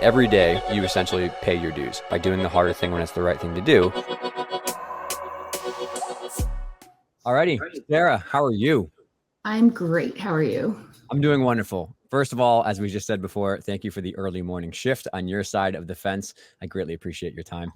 Every day, you essentially pay your dues by doing the harder thing when it's the right thing to do. Alrighty, Sarah, how are you? I'm great. How are you? I'm doing wonderful. First of all, as we just said before, thank you for the early morning shift on your side of the fence. I greatly appreciate your time.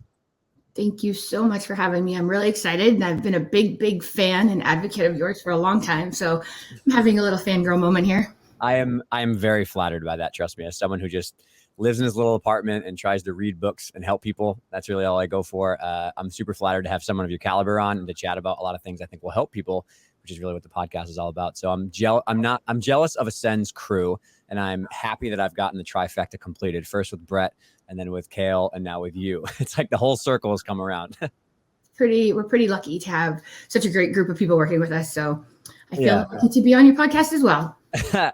Thank you so much for having me. I'm really excited, and I've been a big fan and advocate of yours for a long time. So I'm having a little fangirl moment here. I am very flattered by that. Trust me, as someone who just lives in his little apartment and tries to read books and help people, that's really all I go for. I'm super flattered to have someone of your caliber on and to chat about a lot of things I think will help people, which is really what the podcast is all about. So I'm jealous of Ascend's crew, and I'm happy that I've gotten the trifecta completed. First with Brett, and then with Kale, and now with you. It's like the whole circle has come around. We're pretty lucky to have such a great group of people working with us. So I feel lucky to be on your podcast as well.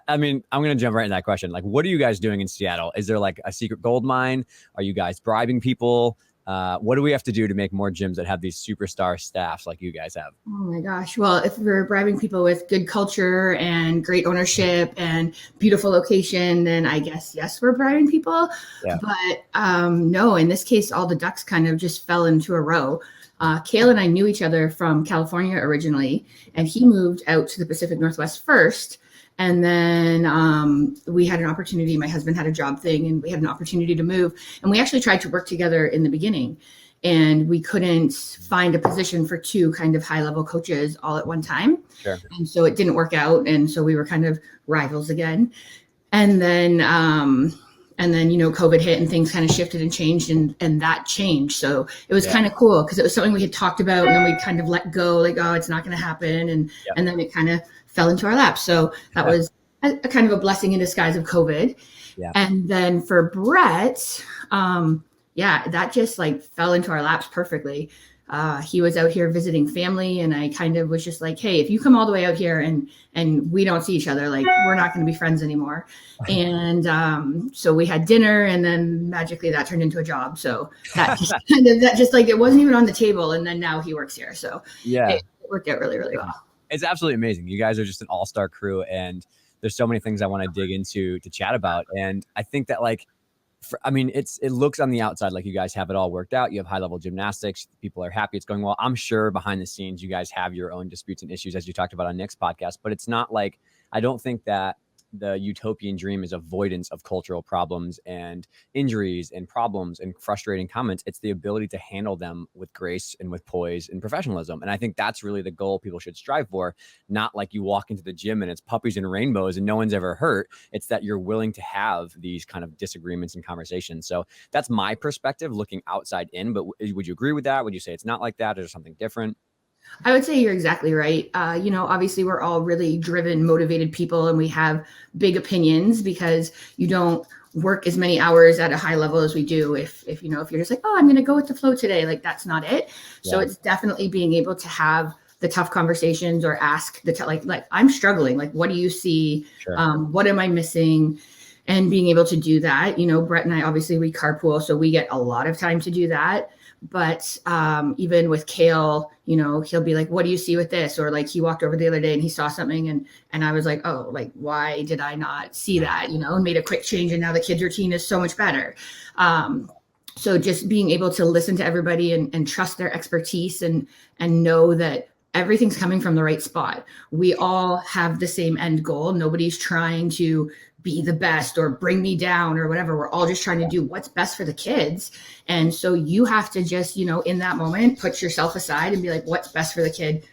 I mean, I'm going to jump right into that question. Like, what are you guys doing in Seattle? Is there like a secret gold mine? Are you guys bribing people? What do we have to do to make more gyms that have these superstar staffs like you guys have? Oh my gosh. Well, if we're bribing people with good culture and great ownership and beautiful location, then I guess, yes, we're bribing people. Yeah. But no, in this case, all the ducks kind of just fell into a row. Kale and I knew each other from California originally, and he moved out to the Pacific Northwest first. And then we had an opportunity. My husband had a job thing, and we had an opportunity to move. And we actually tried to work together in the beginning, and we couldn't find a position for two kind of high-level coaches all at one time. Sure. And so it didn't work out. And so we were kind of rivals again. And then COVID hit and things kind of shifted and changed, and that changed. So it was kind of cool because it was something we had talked about, and then we kind of let go, like, oh, it's not going to happen. And then it kind of fell into our laps. So that was a kind of a blessing in disguise of COVID. Yeah. And then for Brett, that just like fell into our laps perfectly. He was out here visiting family, and I kind of was just like, hey, if you come all the way out here and we don't see each other, like, we're not going to be friends anymore. And so we had dinner, and then magically that turned into a job. So that just like, it wasn't even on the table. And then now he works here. So it worked out really, really well. It's absolutely amazing. You guys are just an all-star crew, and there's so many things I want to dig into to chat about. And I think that it looks on the outside like you guys have it all worked out. You have high-level gymnastics. People are happy. It's going well. I'm sure behind the scenes, you guys have your own disputes and issues, as you talked about on Nick's podcast, but it's not like, I don't think that the utopian dream is avoidance of cultural problems and injuries and problems and frustrating comments. It's the ability to handle them with grace and with poise and professionalism. And I think that's really the goal people should strive for. Not like you walk into the gym and it's puppies and rainbows and no one's ever hurt. It's that you're willing to have these kind of disagreements and conversations. So that's my perspective looking outside in. But would you agree with that? Would you say it's not like that? Or is there something different? I would say you're exactly right. Obviously we're all really driven, motivated people, and we have big opinions because you don't work as many hours at a high level as we do. If you're just like, oh, I'm going to go with the flow today, like, that's not it. Yeah. So it's definitely being able to have the tough conversations or ask like I'm struggling. Like, what do you see? Sure. What am I missing? And being able to do that, Brett and I, obviously we carpool, so we get a lot of time to do that. But even with Kale, he'll be like, what do you see with this? Or like, he walked over the other day and he saw something, and I was like, oh, like, why did I not see that, and made a quick change, and now the kids' routine is so much better. So just being able to listen to everybody and trust their expertise and know that everything's coming from the right spot. We all have the same end goal. Nobody's trying to be the best or bring me down or whatever. We're all just trying to do what's best for the kids. And so you have to just, in that moment, put yourself aside and be like, what's best for the kid?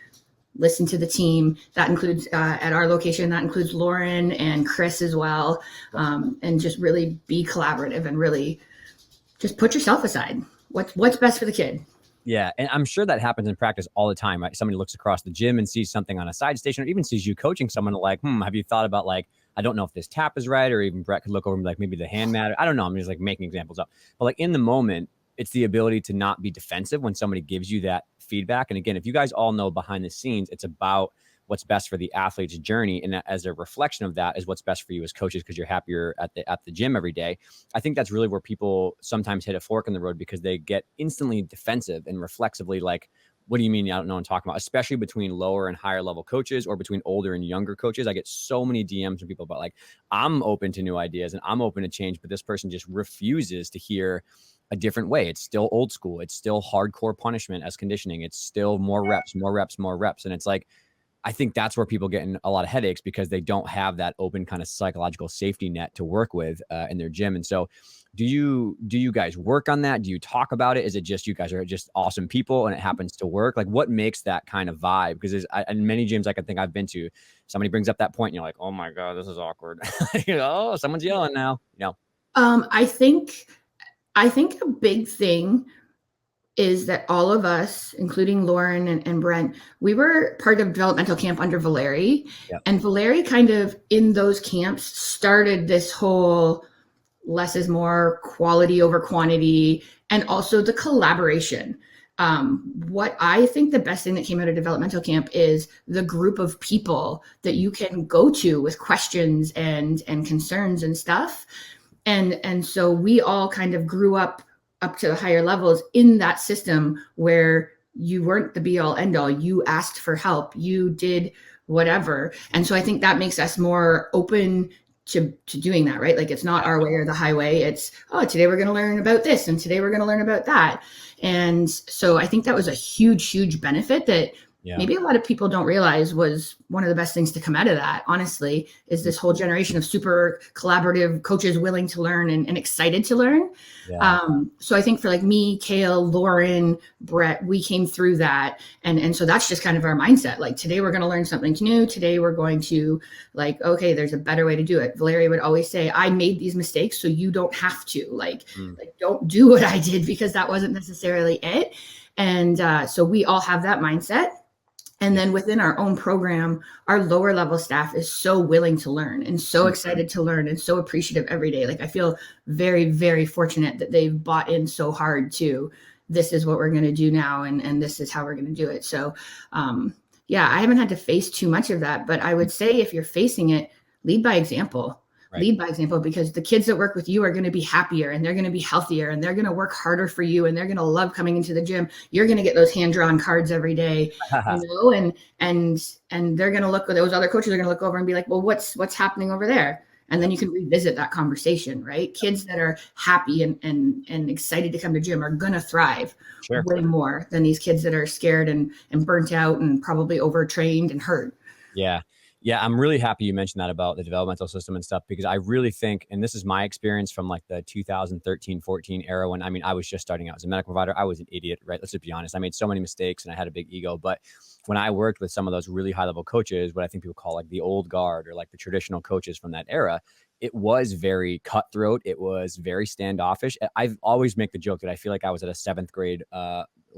Listen to the team. That includes at our location, that includes Lauren and Chris as well. And just really be collaborative and really just put yourself aside. What's best for the kid? Yeah. And I'm sure that happens in practice all the time, right? Somebody looks across the gym and sees something on a side station, or even sees you coaching someone like, have you thought about, like, I don't know if this tap is right, or even Brett could look over and be like, maybe the hand matter. I don't know. I'm just like making examples up. But like in the moment, it's the ability to not be defensive when somebody gives you that feedback. And again, if you guys all know behind the scenes, it's about what's best for the athlete's journey. And as a reflection of that is what's best for you as coaches, because you're happier at the gym every day. I think that's really where people sometimes hit a fork in the road, because they get instantly defensive and reflexively like, What do you mean? I don't know what I'm talking about, especially between lower and higher level coaches or between older and younger coaches. I get so many DMs from people about like, I'm open to new ideas and I'm open to change, but this person just refuses to hear a different way. It's still old school. It's still hardcore punishment as conditioning. It's still more reps, more reps, more reps. And it's like, I think that's where people get in a lot of headaches because they don't have that open kind of psychological safety net to work with in their gym. And so do you guys work on that? Do you talk about it? Is it just you guys are just awesome people and it happens to work? Like what makes that kind of vibe? Because in many gyms I can think I've been to, somebody brings up that point and you're like, oh my God, this is awkward. Someone's yelling now. I think a big thing is that all of us, including Lauren and Brent, we were part of developmental camp under Valeri. Yep. And Valeri kind of in those camps started this whole less is more, quality over quantity, and also the collaboration. What I think the best thing that came out of developmental camp is the group of people that you can go to with questions and concerns and stuff. And so we all kind of grew up to the higher levels in that system where you weren't the be all end all. You asked for help. You did whatever. And so I think that makes us more open to doing that, right? Like it's not our way or the highway. It's, today we're going to learn about this and today we're going to learn about that. And so I think that was a huge, huge benefit that maybe a lot of people don't realize was one of the best things to come out of that, honestly, is this whole generation of super collaborative coaches willing to learn and excited to learn. Yeah. So I think for like me, Kale, Lauren, Brett, we came through that. And so that's just kind of our mindset. Like today we're going to learn something new. Today we're going to like, okay, there's a better way to do it. Valeri would always say, I made these mistakes so you don't have to. Like don't do what I did because that wasn't necessarily it. And so we all have that mindset. And then within our own program, our lower level staff is so willing to learn and so excited to learn and so appreciative every day. Like I feel very, very fortunate that they've bought in so hard to this is what we're going to do now. And this is how we're going to do it. So I haven't had to face too much of that, but I would say if you're facing it, lead by example. Right. Lead by example, because the kids that work with you are going to be happier and they're going to be healthier and they're going to work harder for you and they're going to love coming into the gym. You're going to get those hand-drawn cards every day, and they're going to look, those other coaches are going to look over and be like, well, what's happening over there? And then you can revisit that conversation, right? Kids that are happy and excited to come to gym are going to thrive way more than these kids that are scared and burnt out and probably overtrained and hurt. Yeah. Yeah, I'm really happy you mentioned that about the developmental system and stuff, because I really think, and this is my experience from like the 2013-14 era when, I was just starting out as a medical provider. I was an idiot, right? Let's just be honest. I made so many mistakes and I had a big ego. But when I worked with some of those really high level coaches, what I think people call like the old guard or like the traditional coaches from that era, it was very cutthroat. It was very standoffish. I've always make the joke that I feel like I was at a 7th grade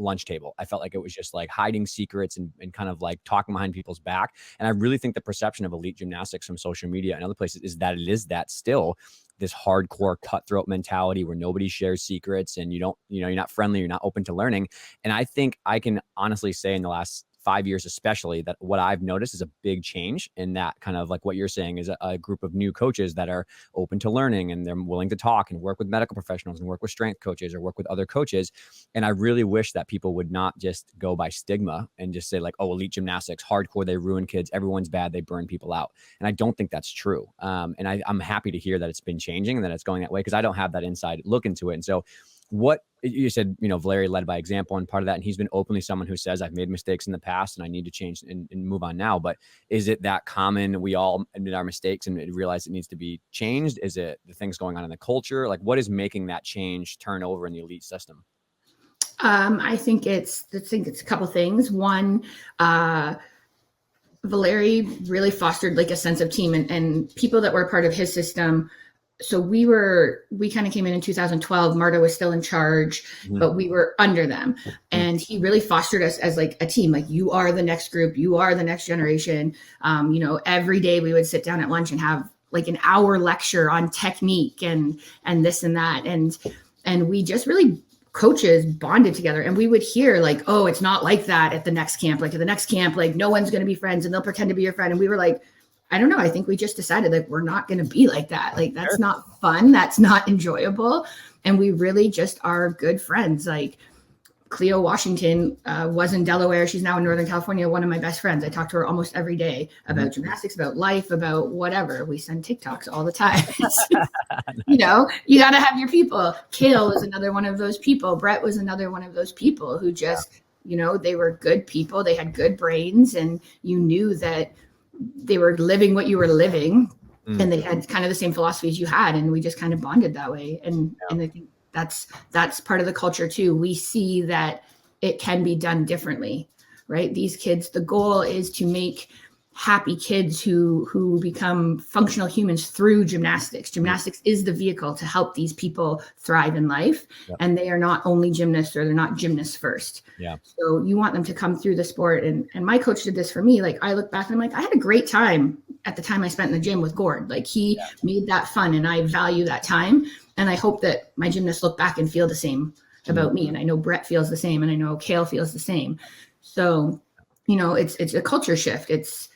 lunch table. I felt like it was just like hiding secrets and kind of like talking behind people's back. And I really think the perception of elite gymnastics from social media and other places is that it is that still this hardcore cutthroat mentality where nobody shares secrets and you're not friendly, you're not open to learning. And I think I can honestly say in the last 5 years, especially, that what I've noticed is a big change in that kind of like what you're saying is a group of new coaches that are open to learning and they're willing to talk and work with medical professionals and work with strength coaches or work with other coaches. And I really wish that people would not just go by stigma and just say like, oh, elite gymnastics, hardcore, they ruin kids. Everyone's bad. They burn people out. And I don't think that's true. And I'm happy to hear that it's been changing and that it's going that way because I don't have that inside look into it. And so what you said, Valeri led by example and part of that. And he's been openly someone who says, I've made mistakes in the past and I need to change and move on now. But is it that common? We all admit our mistakes and realize it needs to be changed. Is it the things going on in the culture? Like what is making that change turn over in the elite system? I think it's a couple things. One, Valeri really fostered like a sense of team and people that were part of his system. So we kind of came in 2012. Marta was still in charge, but we were under them. And he really fostered us as like a team. Like you are the next group, you are the next generation. Every day we would sit down at lunch and have like an hour lecture on technique and this and that. And we just really coaches bonded together and we would hear like, oh, it's not like that at the next camp. Like at the next camp, like no one's going to be friends and they'll pretend to be your friend. And we were like, I don't know. I think we just decided like we're not going to be like that. Like that's not fun. That's not enjoyable. And we really just are good friends. Like Cleo Washington was in Delaware. She's now in Northern California, one of my best friends. I talk to her almost every day about gymnastics, about life, about whatever. We send TikToks all the time. You know, you got to have your people. Kale was another one of those people. Brett was another one of those people who just, you know, they were good people. They had good brains, and you knew that they were living what you were living, and they had kind of the same philosophies you had. And we just kind of bonded that way. And I think that's part of the culture too. We see that it can be done differently, right? These kids, the goal is to make happy kids who become functional humans through gymnastics. Gymnastics is the vehicle to help these people thrive in life. And they are not only gymnasts, or they're not gymnasts first. So you want them to come through the sport. And my coach did this for me. Like, I look back and I'm like, I had a great time at the time I spent in the gym with Gord. Like, he made that fun, and I value that time. And I hope that my gymnasts look back and feel the same about me. And I know Brett feels the same, and I know Kale feels the same. So, you know, it's a culture shift. It's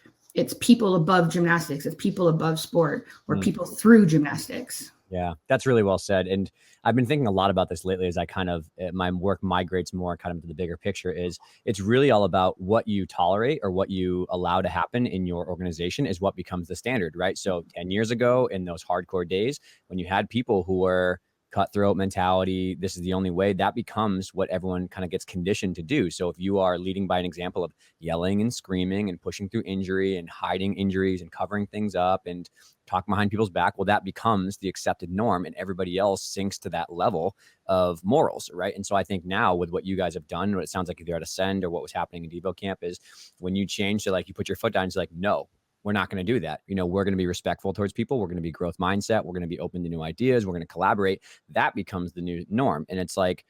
people above gymnastics. It's people above sport, or people through gymnastics. Yeah, that's really well said. And I've been thinking a lot about this lately as I kind of, my work migrates more kind of to the bigger picture. Is it's really all about what you tolerate or what you allow to happen in your organization is what becomes the standard, right? So 10 years ago, in those hardcore days, when you had people who were cutthroat mentality, this is the only way, that becomes what everyone kind of gets conditioned to do. So if you are leading by an example of yelling and screaming and pushing through injury and hiding injuries and covering things up and talking behind people's back, well, that becomes the accepted norm, and everybody else sinks to that level of morals, right? And so I think now with what you guys have done, what it sounds like either at Ascend or what was happening in Devo Camp, is when you change to, like, you put your foot down, it's like, no, we're not going to do that. You know, we're going to be respectful towards people. We're going to be growth mindset. We're going to be open to new ideas. We're going to collaborate. That becomes the new norm. And it's like,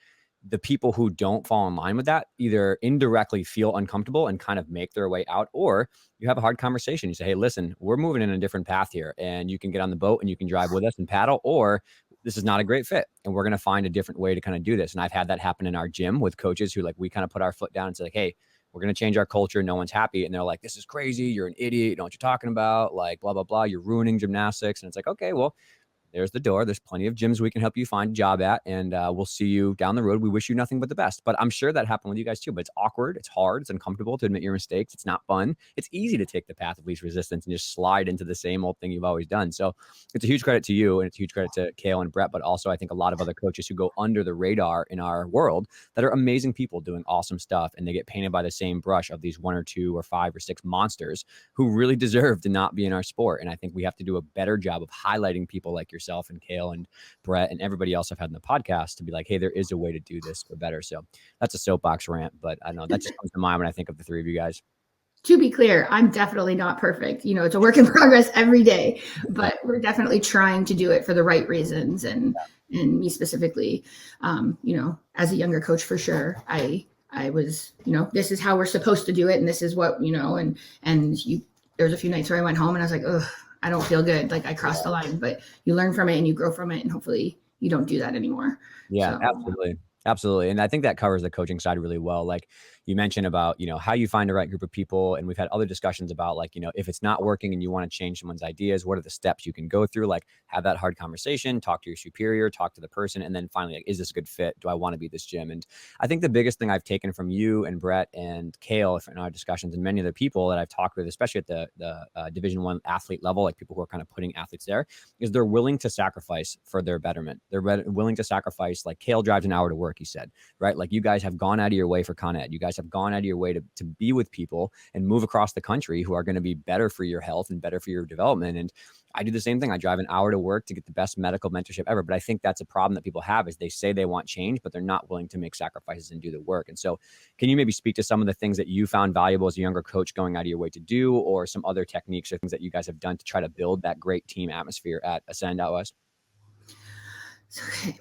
the people who don't fall in line with that either indirectly feel uncomfortable and kind of make their way out, or you have a hard conversation. You say, hey, listen, we're moving in a different path here, and you can get on the boat and you can drive with us and paddle, or this is not a great fit, and we're going to find a different way to kind of do this. And I've had that happen in our gym with coaches who, like, we kind of put our foot down and say, like, hey, we're going to change our culture. No one's happy. And they're like, this is crazy. You're an idiot. You know what you're talking about. Like, blah, blah, blah. You're ruining gymnastics. And it's like, okay, well, there's the door. There's plenty of gyms we can help you find a job at, and we'll see you down the road. We wish you nothing but the best. But I'm sure that happened with you guys too. But it's awkward. It's hard. It's uncomfortable to admit your mistakes. It's not fun. It's easy to take the path of least resistance and just slide into the same old thing you've always done. So it's a huge credit to you, and it's a huge credit to Kale and Brett, but also I think a lot of other coaches who go under the radar in our world that are amazing people doing awesome stuff, and they get painted by the same brush of these 1 or 2 or 5 or 6 monsters who really deserve to not be in our sport. And I think we have to do a better job of highlighting people like yourself and Kale and Brett and everybody else I've had in the podcast to be like, hey, there is a way to do this for better. So that's a soapbox rant, but I don't know, that just comes to mind when I think of the 3 of you guys. To be clear, I'm definitely not perfect. You know, it's a work in progress every day, but we're definitely trying to do it for the right reasons. And me specifically, you know, as a younger coach, for sure, I was, you know, this is how we're supposed to do it. And this is what, you know, and there was a few nights where I went home and I was like, ugh, I don't feel good. Like, I crossed the line, but you learn from it and you grow from it, and hopefully you don't do that anymore. Yeah, so. Absolutely. And I think that covers the coaching side really well. Like you mentioned about, you know, how you find the right group of people. And we've had other discussions about, like, you know, if it's not working and you want to change someone's ideas, what are the steps you can go through? Like, have that hard conversation, talk to your superior, talk to the person. And then finally, like, is this a good fit? Do I want to be this gym? And I think the biggest thing I've taken from you and Brett and Kale in our discussions, and many other people that I've talked with, especially at the Division I athlete level, like people who are kind of putting athletes there, is they're willing to sacrifice for their betterment. They're willing to sacrifice. Like, Kale drives an hour to work, he said, right? Like, you guys have gone out of your way for Con Ed. You guys have gone out of your way to be with people and move across the country who are going to be better for your health and better for your development. And I do the same thing. I drive an hour to work to get the best medical mentorship ever. But I think that's a problem that people have, is they say they want change, but they're not willing to make sacrifices and do the work. And so can you maybe speak to some of the things that you found valuable as a younger coach going out of your way to do, or some other techniques or things that you guys have done to try to build that great team atmosphere at Ascend out West? Okay.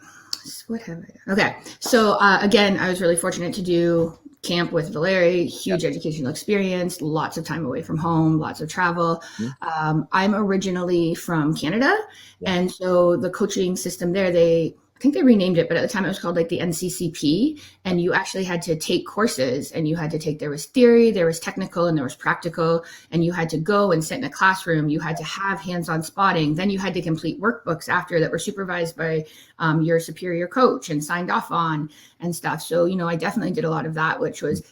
What have I done? Okay. So again, I was really fortunate to do camp with Valeri, huge educational experience, lots of time away from home, lots of travel. I'm originally from Canada. And so the coaching system there, think they renamed it, but at the time it was called like the NCCP, and you actually had to take courses, and you had to take, there was theory, there was technical, and there was practical, and you had to go and sit in a classroom. You had to have hands-on spotting. Then you had to complete workbooks after that were supervised by your superior coach and signed off on and stuff. So, I definitely did a lot of that, which was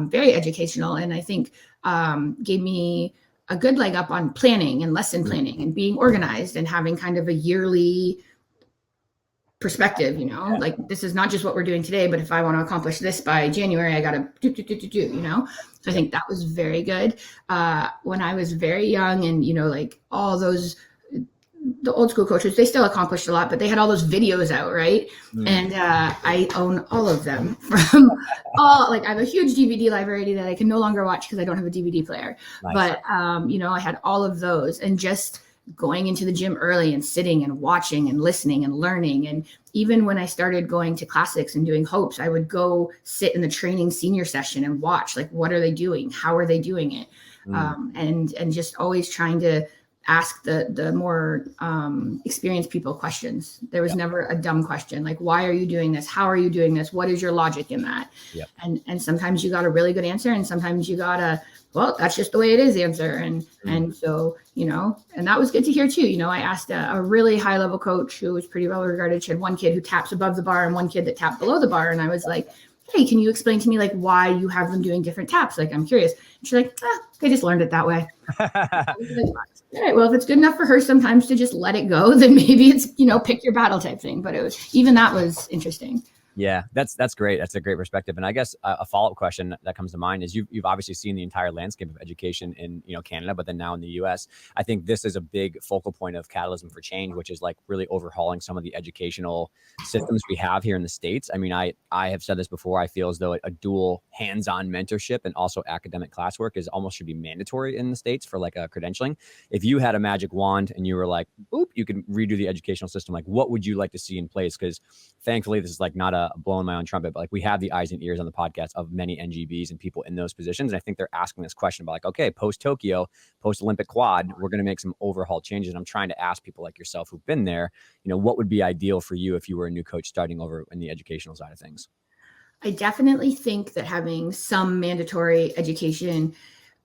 very educational. And I think gave me a good leg up on planning and lesson planning and being organized and having kind of a yearly perspective, like this is not just what we're doing today, but if I want to accomplish this by January, I got to do. So I think that was very good. When I was very young and, like all those, the old school coaches, they still accomplished a lot, but they had all those videos out, right? And I own all of them from I have a huge DVD library that I can no longer watch because I don't have a DVD player. Nice. But, I had all of those, and just going into the gym early and sitting and watching and listening and learning. And even when I started going to classics and doing hopes, I would go sit in the training senior session and watch, like, what are they doing? How are they doing it? And just always trying to ask the more experienced people questions. There was never a dumb question. Like, why are you doing this? How are you doing this? What is your logic in that? Yep. And sometimes you got a really good answer, and sometimes you got a, well, that's just the way it is answer. And so, and that was good to hear too. I asked a really high level coach who was pretty well regarded. She had one kid who taps above the bar and one kid that tapped below the bar. And I was like, hey, can you explain to me like why you have them doing different taps? Like, I'm curious. And she's like, they just learned it that way. I was like, all right, well, if it's good enough for her sometimes to just let it go, then maybe it's, pick your battle type thing. But even that was interesting. Yeah, that's great. That's a great perspective. And I guess a follow-up question that comes to mind is you've obviously seen the entire landscape of education in Canada, but then now in the US. I think this is a big focal point of Catalysm for Change, which is like really overhauling some of the educational systems we have here in the States. I mean, I have said this before. I feel as though a dual hands-on mentorship and also academic classwork is almost should be mandatory in the States for like a credentialing. If you had a magic wand and you were like, oop, you could redo the educational system, like what would you like to see in place? Because thankfully, this is like not a blowing my own trumpet, but like we have the eyes and ears on the podcast of many NGBs and people in those positions. And I think they're asking this question about like, okay, post Tokyo, post Olympic quad, we're going to make some overhaul changes. And I'm trying to ask people like yourself who've been there, what would be ideal for you if you were a new coach starting over in the educational side of things? I definitely think that having some mandatory education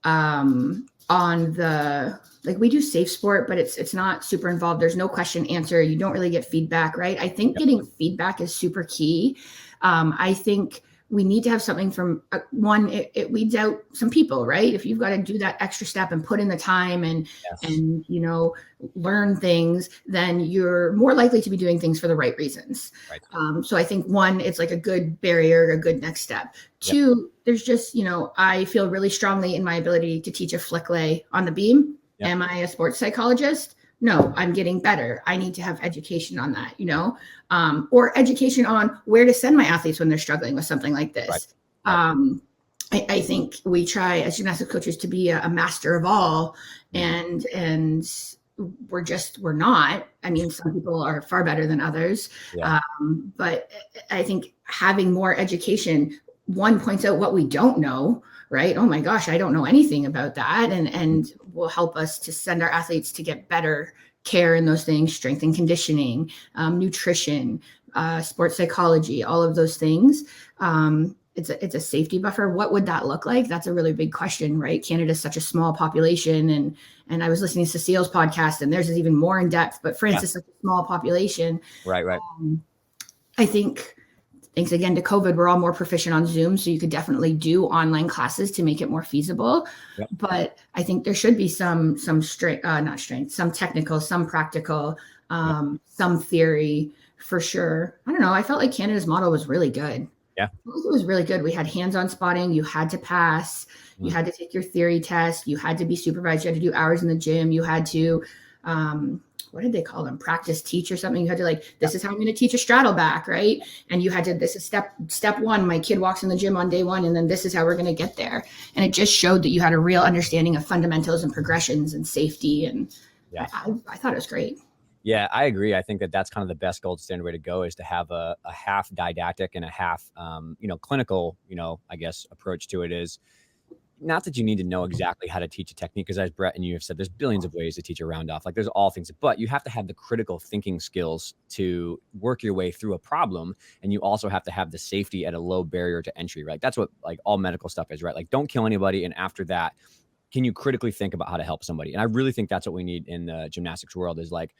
on the, like we do safe sport, but it's not super involved. There's no question answer. You don't really get feedback, right? I think getting feedback is super key. I think we need to have something from one, it weeds out some people, right? If you've got to do that extra step and put in the time and learn things, then you're more likely to be doing things for the right reasons. Right. So I think one, it's like a good barrier, a good next step. Two, there's just, I feel really strongly in my ability to teach a flick lay on the beam. Yep. Am I a sports psychologist? No, I'm getting better. I need to have education on that, or education on where to send my athletes when they're struggling with something like this. Right. I think we try as gymnastics coaches to be a master of all, and we're not. I mean, some people are far better than others, but I think having more education, one, points out what we don't know. Right. Oh my gosh, I don't know anything about that. And will help us to send our athletes to get better care in those things, strength and conditioning, nutrition, sports psychology, all of those things. It's a safety buffer. What would that look like? That's a really big question, right? Canada's such a small population. And I was listening to Cecile's podcast, and theirs is even more in depth, but France is such a small population. Right. I think, thanks again to COVID, we're all more proficient on Zoom. So you could definitely do online classes to make it more feasible. Yep. But I think there should be some some technical, some practical, some theory for sure. I don't know. I felt like Canada's model was really good. Yeah. It was really good. We had hands-on spotting. You had to pass. You had to take your theory test. You had to be supervised. You had to do hours in the gym. You had to, what did they call them? Practice teach or something. You had to this is how I'm going to teach a straddle back, right? And you had to, this is step one. My kid walks in the gym on day one, and then this is how we're going to get there. And it just showed that you had a real understanding of fundamentals and progressions and safety. And I thought it was great. Yeah, I agree. I think that's kind of the best gold standard way to go, is to have a half didactic and a half, clinical, I guess, approach to it. Is not that you need to know exactly how to teach a technique, because as Brett and you have said, there's billions of ways to teach a round off. Like there's all things, but you have to have the critical thinking skills to work your way through a problem. And you also have to have the safety at a low barrier to entry, right? That's what like all medical stuff is, right? Like don't kill anybody. And after that, can you critically think about how to help somebody? And I really think that's what we need in the gymnastics world is like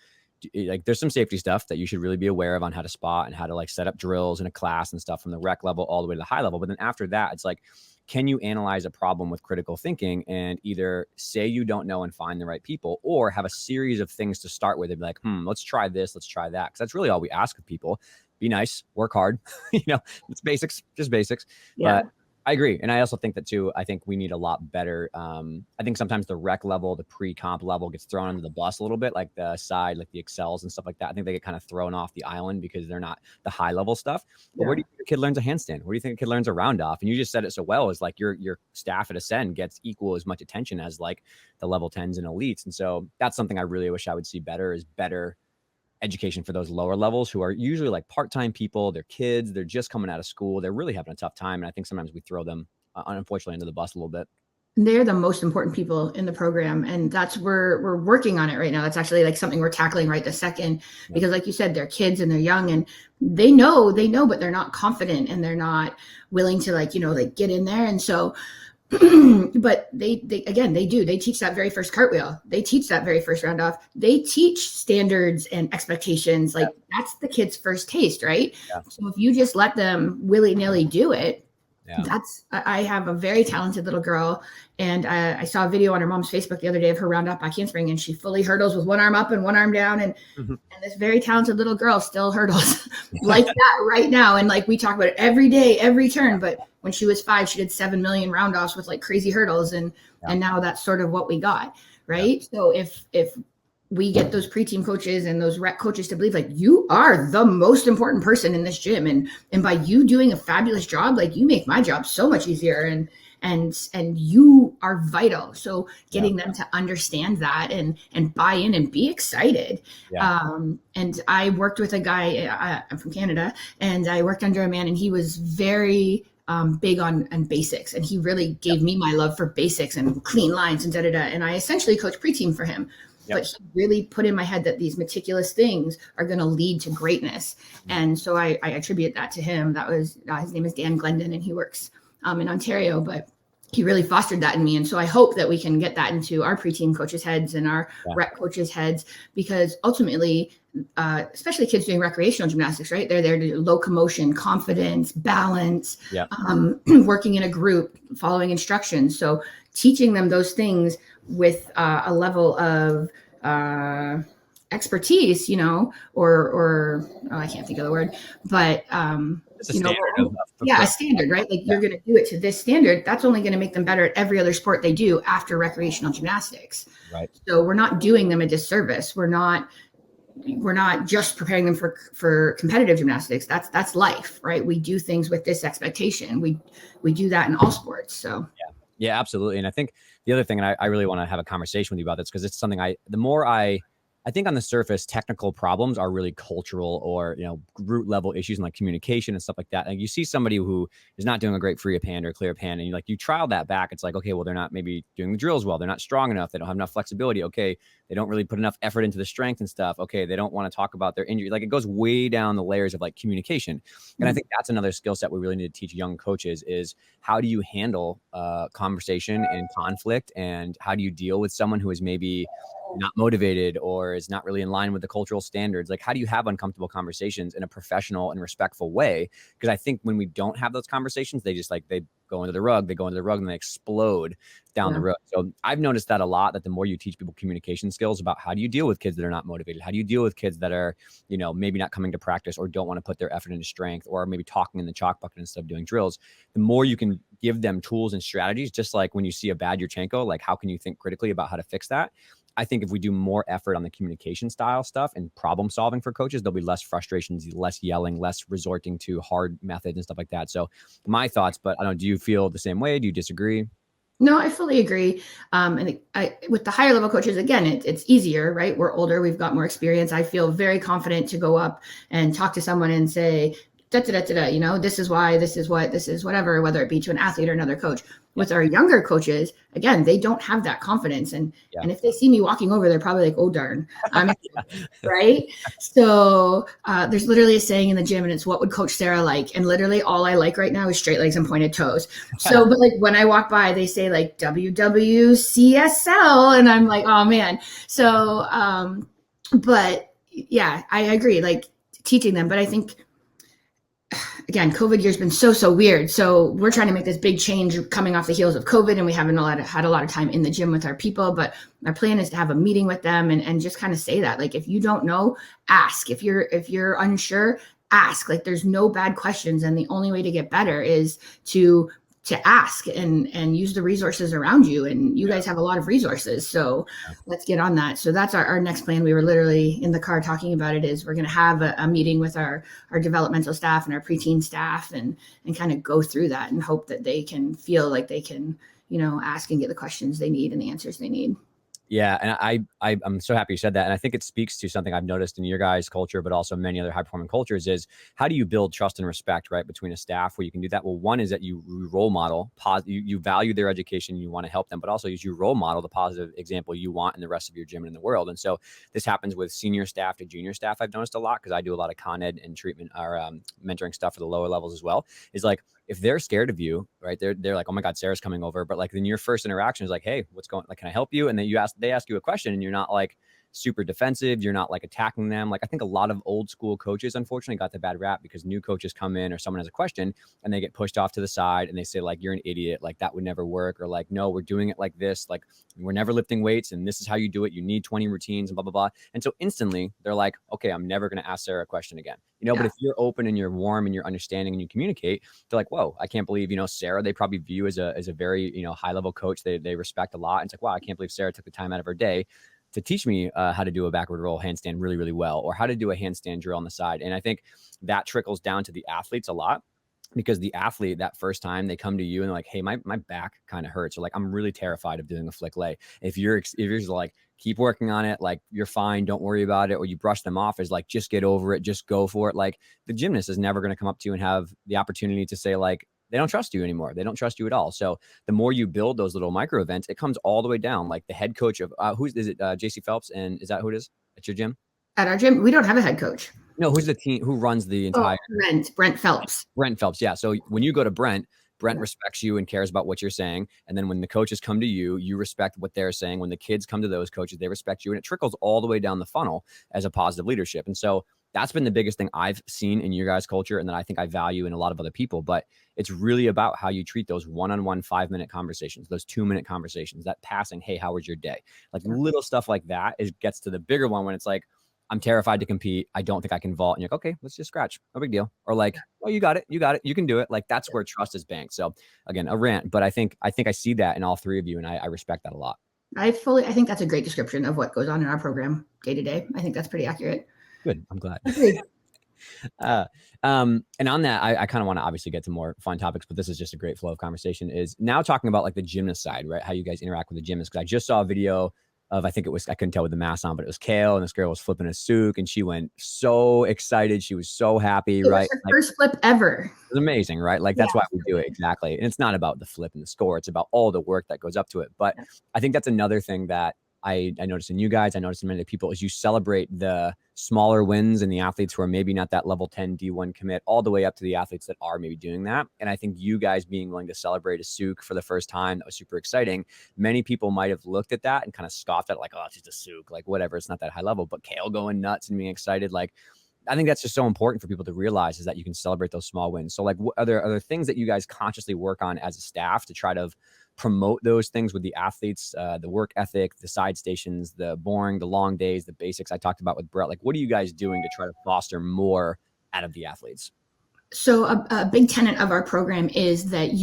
there's some safety stuff that you should really be aware of on how to spot and how to like set up drills in a class and stuff from the rec level all the way to the high level. But then after that, it's like, can you analyze a problem with critical thinking and either say you don't know and find the right people, or have a series of things to start with and be like, let's try this, let's try that. Because that's really all we ask of people. Be nice, work hard, it's basics, just basics. Yeah. But I agree. And I also think that too, I think we need a lot better. I think sometimes the rec level, the pre-comp level gets thrown under the bus a little bit, like the side, like the excels and stuff like that. I think they get kind of thrown off the island because they're not the high level stuff. But where do you think a kid learns a handstand? Where do you think a kid learns a round off? And you just said it so well, is like your staff at Ascend gets equal as much attention as like the level 10s and elites. And so that's something I really wish I would see better, is better education for those lower levels who are usually like part-time people. They're kids, they're just coming out of school, they're really having a tough time. And I think sometimes we throw them unfortunately under the bus a little bit. They're the most important people in the program, and that's where we're working on it right now. That's actually like something we're tackling right this second, because like you said, they're kids and they're young and they know, but they're not confident and they're not willing to like get in there. And so but they teach that very first cartwheel. They teach that very first round off. They teach standards and expectations. Like that's the kid's first taste, right? Yeah. So if you just let them willy-nilly do it, I have a very talented little girl, and I saw a video on her mom's Facebook the other day of her round off back handspring, and she fully hurdles with one arm up and one arm down, and this very talented little girl still hurdles like that right now. And like we talk about it every day, every turn, but when she was 5, she did 7 million round offs with like crazy hurdles, and now that's sort of what we got, right? So if we get those pre-team coaches and those rec coaches to believe like you are the most important person in this gym, and by you doing a fabulous job, like you make my job so much easier, and you are vital. So getting them to understand that and buy in and be excited. And I worked with a guy, I'm from Canada, and I worked under a man, and he was very big on basics, and he really gave me my love for basics and clean lines and and I essentially coached pre-team for him. But he really put in my head that these meticulous things are going to lead to greatness. And so I attribute that to him. That was, his name is Dan Glendon, and he works in Ontario, but he really fostered that in me. And so I hope that we can get that into our pre-team coaches' heads and our rec coaches' heads, because ultimately, especially kids doing recreational gymnastics, right? They're there to do locomotion, confidence, balance, working in a group, following instructions. So teaching them those things with a level of expertise, or I can't think of the word, but it's a standard a standard, right? Like you're going to do it to this standard. That's only going to make them better at every other sport they do after recreational gymnastics. Right. So we're not doing them a disservice. We're not just preparing them for competitive gymnastics. That's life, right? We do things with this expectation. We do that in all sports. So yeah, absolutely. And I think the other thing, and I really want to have a conversation with you about this, because it's something I think on the surface, technical problems are really cultural or, root level issues and like communication and stuff like that. And you see somebody who is not doing a great free up hand or clear up hand, and you trial that back. It's like, okay, well, they're not maybe doing the drills well. They're not strong enough. They don't have enough flexibility. Okay. They don't really put enough effort into the strength and stuff. Okay. They don't want to talk about their injury. Like it goes way down the layers of like communication. And I think that's another skill set we really need to teach young coaches is how do you handle conversation and conflict, and how do you deal with someone who is maybe not motivated or is not really in line with the cultural standards? Like, how do you have uncomfortable conversations in a professional and respectful way? Because I think when we don't have those conversations, they go into the rug, and they explode down the road. So I've noticed that a lot, that the more you teach people communication skills about how do you deal with kids that are not motivated, how do you deal with kids that are, maybe not coming to practice or don't want to put their effort into strength, or maybe talking in the chalk bucket instead of doing drills, the more you can give them tools and strategies. Just like when you see a bad Yurchenko, like how can you think critically about how to fix that? I think if we do more effort on the communication style stuff and problem solving for coaches, there'll be less frustrations, less yelling, less resorting to hard methods and stuff like that. So my thoughts, but I don't know, do you feel the same way? Do you disagree? No, I fully agree. And with the higher level coaches, again, it's easier, right? We're older, we've got more experience. I feel very confident to go up and talk to someone and say, this is why, this is what, this is whatever, whether it be to an athlete or another coach. With our younger coaches, again, they don't have that confidence. And if they see me walking over, they're probably like, oh, darn, I'm right. So there's literally a saying in the gym, and it's, what would Coach Sarah like? And literally all I like right now is straight legs and pointed toes. So, but like when I walk by, they say like WWCSL, and I'm like, oh man. So, but yeah, I agree, like teaching them. But I think, again, COVID year's been so weird. So we're trying to make this big change coming off the heels of COVID, and we haven't had a lot of time in the gym with our people, but our plan is to have a meeting with them and just kind of say that, like, if you don't know, ask. If you're unsure, ask. Like, there's no bad questions. And the only way to get better is to ask and use the resources around you. And you guys have a lot of resources. So let's get on that. So that's our next plan. We were literally in the car talking about it, is we're going to have a meeting with our developmental staff and our preteen staff and kind of go through that and hope that they can feel like they can, ask and get the questions they need and the answers they need. Yeah. And I'm so happy you said that. And I think it speaks to something I've noticed in your guys' culture, but also many other high performing cultures, is how do you build trust and respect, right, between a staff where you can do that? Well, one is that you role model, you value their education, you want to help them, but also you role model the positive example you want in the rest of your gym and in the world. And so this happens with senior staff to junior staff. I've noticed a lot, because I do a lot of con ed and treatment or mentoring stuff for the lower levels as well, is like, if they're scared of you, right, they're like, oh my God, Sarah's coming over. But like, then your first interaction is like, hey, what's going, like, can I help you? And then they ask you a question, and you're not like super defensive. You're not like attacking them. Like, I think a lot of old school coaches, unfortunately, got the bad rap because new coaches come in or someone has a question and they get pushed off to the side and they say like, you're an idiot. Like, that would never work. Or like, no, we're doing it like this. Like, we're never lifting weights and this is how you do it. You need 20 routines and blah, blah, blah. And so instantly they're like, okay, I'm never going to ask Sarah a question again. But if you're open and you're warm and you're understanding and you communicate, they're like, whoa, I can't believe, Sarah, they probably view as a very, high level coach. They respect a lot. And it's like, wow, I can't believe Sarah took the time out of her day to teach me how to do a backward roll handstand really, really well, or how to do a handstand drill on the side. And I think that trickles down to the athletes a lot, because the athlete, that first time they come to you and they're like, hey, my back kind of hurts. Or like, I'm really terrified of doing a flick lay. If you're like, keep working on it, like, you're fine, don't worry about it. Or you brush them off as like, just get over it, just go for it. Like, the gymnast is never going to come up to you and have the opportunity to say like, they don't trust you anymore. They don't trust you at all. So the more you build those little micro events, it comes all the way down. Like, the head coach of JC Phelps? And is that who it is at your gym? At our gym, we don't have a head coach. No, who's the team? Who runs the entire? Brent Phelps. Brent Phelps. Yeah. So when you go to Brent respects you and cares about what you're saying. And then when the coaches come to you, you respect what they're saying. When the kids come to those coaches, they respect you. And it trickles all the way down the funnel as a positive leadership. And so that's been the biggest thing I've seen in your guys' culture, and that I think I value in a lot of other people. But it's really about how you treat those one-on-one 5-minute conversations, those 2-minute conversations, that passing, hey, how was your day? Like, little stuff like that gets to the bigger one when it's like, I'm terrified to compete. I don't think I can vault. And you're like, okay, let's just scratch. No big deal. Or like, oh, you got it. You can do it. Like, that's where trust is banked. So again, a rant, but I think I see that in all three of you, and I respect that a lot. I think that's a great description of what goes on in our program day to day. I think that's pretty accurate. Good. I'm glad. And on that, I kind of want to obviously get to more fun topics, but this is just a great flow of conversation, is now talking about like the gymnast side, right? How you guys interact with the gymnast. Cause I just saw a video of, I think it was, I couldn't tell with the mask on, but it was Kale, and this girl was flipping a souk, and she went so excited. She was so happy, right? Her first flip ever. It was amazing, right? Like, that's why we do it. Exactly. And it's not about the flip and the score. It's about all the work that goes up to it. But I think that's another thing that I noticed in you guys, I noticed in many people, is you celebrate the smaller wins and the athletes who are maybe not that level 10 D1 commit, all the way up to the athletes that are maybe doing that. And I think you guys being willing to celebrate a souk for the first time, that was super exciting. Many people might have looked at that and kind of scoffed at it, like, oh, it's just a souk, like whatever, it's not that high level. But Kale going nuts and being excited, like, I think that's just so important for people to realize, is that you can celebrate those small wins. So like, what are there things that you guys consciously work on as a staff to try to promote those things with the athletes, the work ethic, the side stations, the boring, the long days, the basics I talked about with Brett? Like, what are you guys doing to try to foster more out of the athletes? So a big tenet of our program is that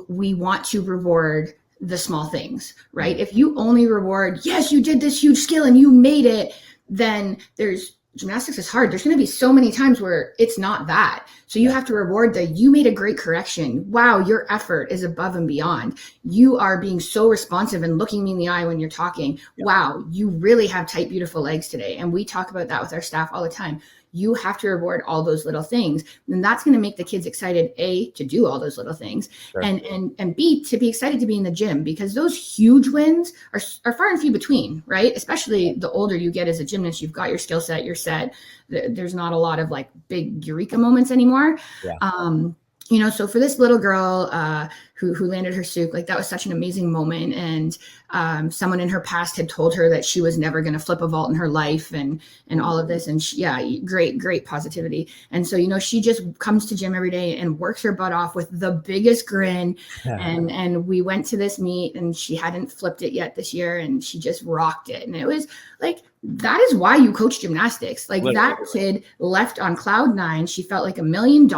we want to reward the small things, right? If you only reward, yes, you did this huge skill and you made it, then gymnastics is hard. There's going to be so many times where it's not that. So you have to reward you made a great correction. Wow, your effort is above and beyond. You are being so responsive and looking me in the eye when you're talking. Wow, you really have tight, beautiful legs today. And we talk about that with our staff all the time. you have to reward all those little things. And that's going to make the kids excited, A, to do all those little things, Sure. and B, to be excited to be in the gym, because those huge wins are far and few between, right? Especially the older you get as a gymnast, you've got your skill set, you're set. There's not a lot of like big eureka moments anymore. Yeah. You know, so for this little girl who landed her Souk, like that was such an amazing moment. And someone in her past had told her that she was never going to flip a vault in her life, and all of this. And great positivity. And so, you know, she just comes to gym every day and works her butt off with the biggest grin. And we went to this meet, and she hadn't flipped it yet this year, and she just rocked it. And it was like, that is why you coach gymnastics. Like that kid left on cloud nine. She felt like $1 million.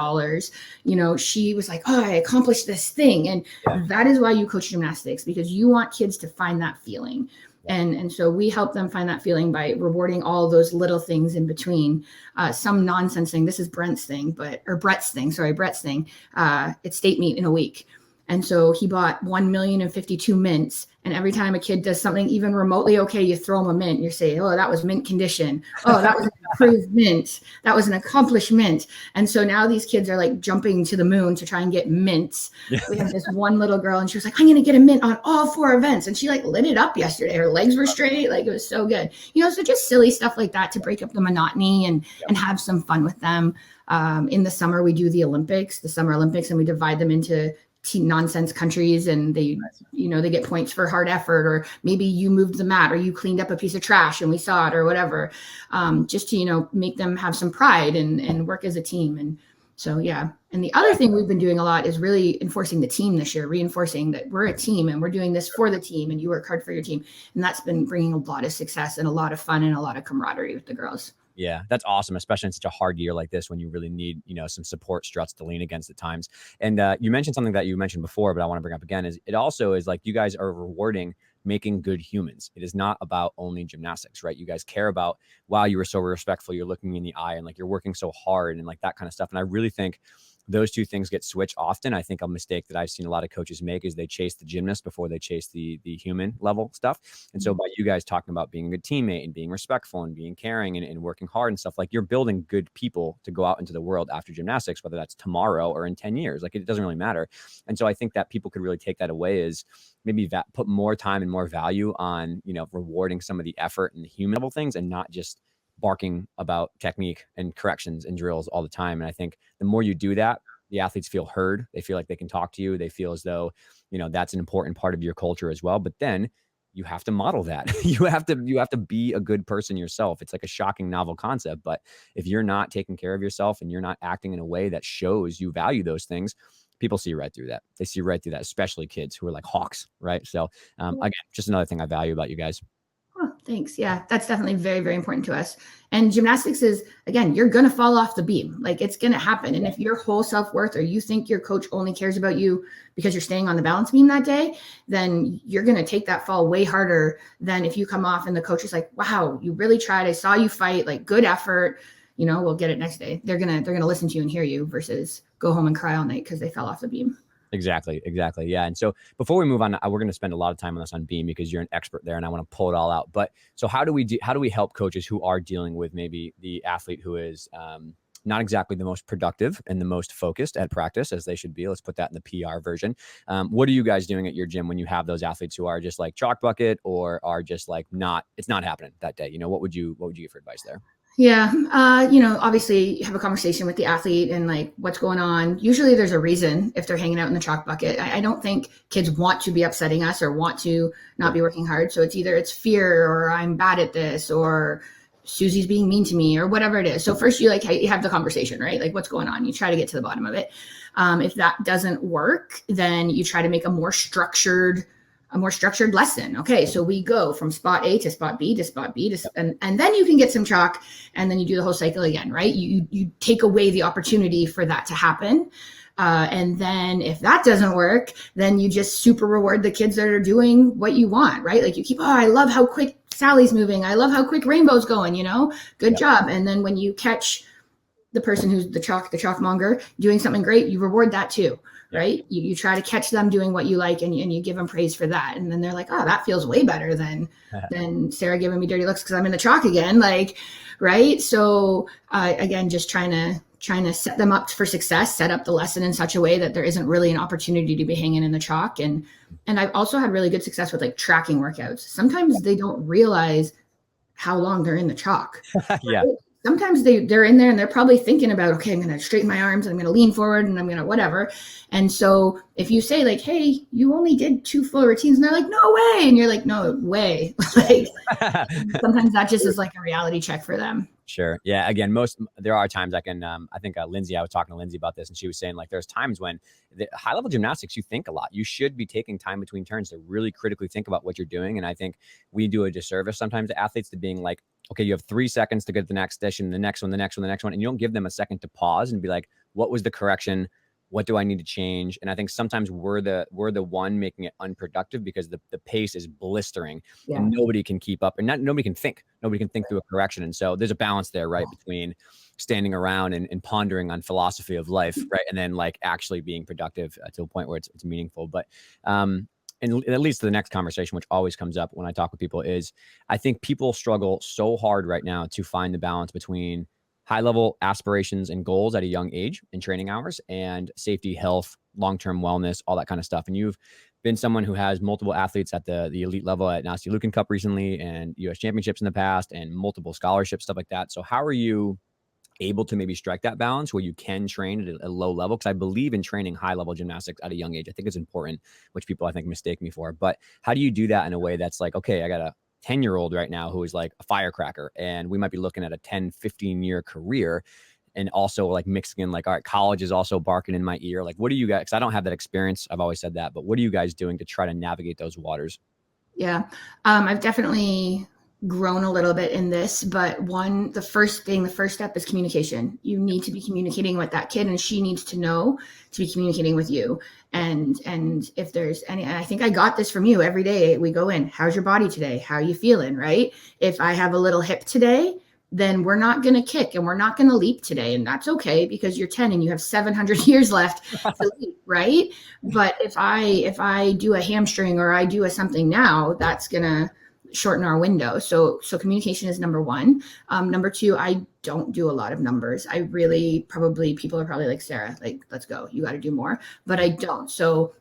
You know, she was like, oh, I accomplished this thing. And that is why you coach gymnastics, because you want kids to find that feeling. And so we help them find that feeling by rewarding all those little things in between. Some nonsense thing. This is Brett's thing. It's state meet in a week. And so he bought 1,052 mints. And every time a kid does something even remotely okay, you throw them a mint. You say, oh, that was mint condition. Oh, that was an improved mint. That was an accomplished mint. And so now these kids are like jumping to the moon to try and get mints. We have this one little girl, and she was like, I'm going to get a mint on all 4 events. And she like lit it up yesterday. Her legs were straight. Like it was so good. You know, so just silly stuff like that to break up the monotony and have some fun with them. In the summer, we do the Summer Olympics, and we divide them into nonsense countries, and they get points for hard effort, or maybe you moved the mat, or you cleaned up a piece of trash and we saw it, or whatever, just to, you know, make them have some pride and work as a team. And so, yeah. And the other thing we've been doing a lot is really enforcing the team this year, reinforcing that we're a team and we're doing this for the team, and you work hard for your team. And that's been bringing a lot of success and a lot of fun and a lot of camaraderie with the girls. Yeah, that's awesome, especially in such a hard year like this when you really need, you know, some support struts to lean against at times. And you mentioned something that you mentioned before, but I want to bring up again, is it also is like you guys are rewarding making good humans. It is not about only gymnastics, right? You guys care about, wow, you were so respectful, you're looking me in the eye, and like you're working so hard and like that kind of stuff. And I really think those two things get switched often. I think a mistake that I've seen a lot of coaches make is they chase the gymnast before they chase the human level stuff. And so by you guys talking about being a good teammate and being respectful and being caring and working hard and stuff, like you're building good people to go out into the world after gymnastics, whether that's tomorrow or in 10 years, like it doesn't really matter. And so I think that people could really take that away, is maybe put more time and more value on, you know, rewarding some of the effort and the human level things, and not just barking about technique and corrections and drills all the time. And I think the more you do that, the athletes feel heard. They feel like they can talk to you. They feel as though, you know, that's an important part of your culture as well. But then you have to model that. You have to be a good person yourself. It's like a shocking novel concept, but if you're not taking care of yourself and you're not acting in a way that shows you value those things, people see right through that. They see right through that, especially kids who are like hawks, right? So again, just another thing I value about you guys. Oh, thanks. Yeah, that's definitely very, very important to us. And gymnastics is, again, you're going to fall off the beam. Like it's going to happen. And if your whole self-worth, or you think your coach only cares about you because you're staying on the balance beam that day, then you're going to take that fall way harder than if you come off and the coach is like, wow, you really tried. I saw you fight, like good effort, you know, we'll get it next day. They're going to listen to you and hear you, versus go home and cry all night because they fell off the beam. Exactly. Yeah. And so before we move on, we're going to spend a lot of time on this on beam, because you're an expert there and I want to pull it all out. But so how do we help coaches who are dealing with maybe the athlete who is not exactly the most productive and the most focused at practice as they should be? Let's put that in the PR version. What are you guys doing at your gym when you have those athletes who are just like chalk bucket, or are just like it's not happening that day? You know, what would you give for advice there? Yeah. You know, obviously have a conversation with the athlete and like what's going on. Usually there's a reason if they're hanging out in the chalk bucket. I don't think kids want to be upsetting us or want to not be working hard. So it's fear, or I'm bad at this, or Susie's being mean to me, or whatever it is. So first you have the conversation, right? Like what's going on? You try to get to the bottom of it. If that doesn't work, then you try to make a more structured lesson. Okay, so we go from spot A to spot B to spot B and then you can get some chalk, and then you do the whole cycle again, right? You take away the opportunity for that to happen. And then if that doesn't work, then you just super reward the kids that are doing what you want, right? Like you keep, I love how quick Sally's moving. I love how quick Rainbow's going, you know, good job. And then when you catch the person who's the chalkmonger doing something great, you reward that too, right? You try to catch them doing what you like, and you give them praise for that. And then they're like, oh, that feels way better than Sarah giving me dirty looks because I'm in the chalk again. Like, right. So again, just trying to set them up for success, set up the lesson in such a way that there isn't really an opportunity to be hanging in the chalk. And I've also had really good success with like tracking workouts. Sometimes they don't realize how long they're in the chalk. Yeah. Right? Sometimes they're in there and they're probably thinking about, okay, I'm going to straighten my arms and I'm going to lean forward and I'm going to whatever. And so if you say like, hey, you only did 2 full routines, and they're like, no way. And you're like, no way. Like sometimes that just is like a reality check for them. Sure. Yeah. Again, there are times I can, I think Lindsay, I was talking to Lindsay about this, and she was saying like, there's times when the high level gymnastics, you think a lot. You should be taking time between turns to really critically think about what you're doing. And I think we do a disservice sometimes to athletes to being like, okay, you have 3 seconds to get to the next session, the next one. And you don't give them a second to pause and be like, what was the correction? What do I need to change? And I think sometimes we're the one making it unproductive because the pace is blistering and nobody can keep up, and nobody can think through a correction. And so there's a balance there, right? Between standing around and pondering on philosophy of life, right? And then like actually being productive to a point where it's meaningful. But, and it leads to the next conversation, which always comes up when I talk with people, is I think people struggle so hard right now to find the balance between high-level aspirations and goals at a young age in training hours, and safety, health, long-term wellness, all that kind of stuff. And you've been someone who has multiple athletes at the elite level at Nasty Lucan Cup recently, and US championships in the past, and multiple scholarships, stuff like that. So how are you able to maybe strike that balance where you can train at a low level? Because I believe in training high-level gymnastics at a young age. I think it's important, which people I think mistake me for. But how do you do that in a way that's like, okay, I got a 10-year-old right now who is like a firecracker, and we might be looking at a 10-15 year career, and also like mixing in like, all right, college is also barking in my ear. Like, what do you guys, because I don't have that experience, I've always said that, but what are you guys doing to try to navigate those waters? Yeah, I've definitely grown a little bit in this, but the first step is communication. You need to be communicating with that kid, and she needs to know to be communicating with you. And if there's any, and I think I got this from you every day we go in, how's your body today? How are you feeling? Right? If I have a little hip today, then we're not going to kick and we're not going to leap today. And that's okay, because you're 10 and you have 700 years left to leap, right? But if I do a hamstring or I do a something now, that's going to shorten our window. So communication is number one. Number two, I don't do a lot of numbers. I really people are probably like, Sarah, like, let's go, you got to do more, but I don't. So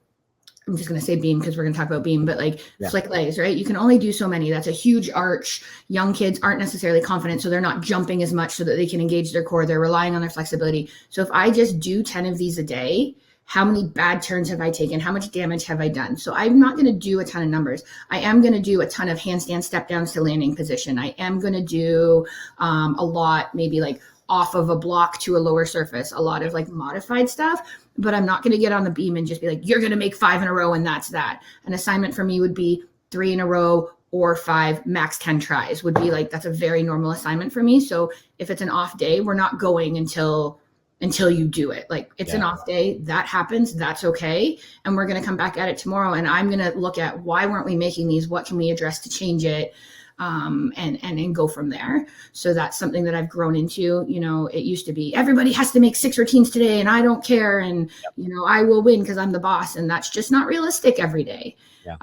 I'm just going to say beam because we're going to talk about beam, but like flick legs, right? You can only do so many. That's a huge arch. Young kids aren't necessarily confident, so they're not jumping as much so that they can engage their core. They're relying on their flexibility. So if I just do 10 of these a day, how many bad turns have I taken? How much damage have I done? So I'm not going to do a ton of numbers. I am going to do a ton of handstand step downs to landing position. I am going to do a lot, maybe like off of a block to a lower surface, a lot of like modified stuff, but I'm not going to get on the beam and just be like, you're going to make 5 in a row and that's that. An assignment for me would be 3 in a row or 5, max 10 tries would be like, that's a very normal assignment for me. So if it's an off day, we're not going until you do it. Like it's an off day, that happens, that's okay. And we're going to come back at it tomorrow. And I'm going to look at why weren't we making these? What can we address to change it? And go from there. So that's something that I've grown into. You know, it used to be everybody has to make 6 routines today and I don't care. And, you know, I will win because I'm the boss. And that's just not realistic every day. Yeah.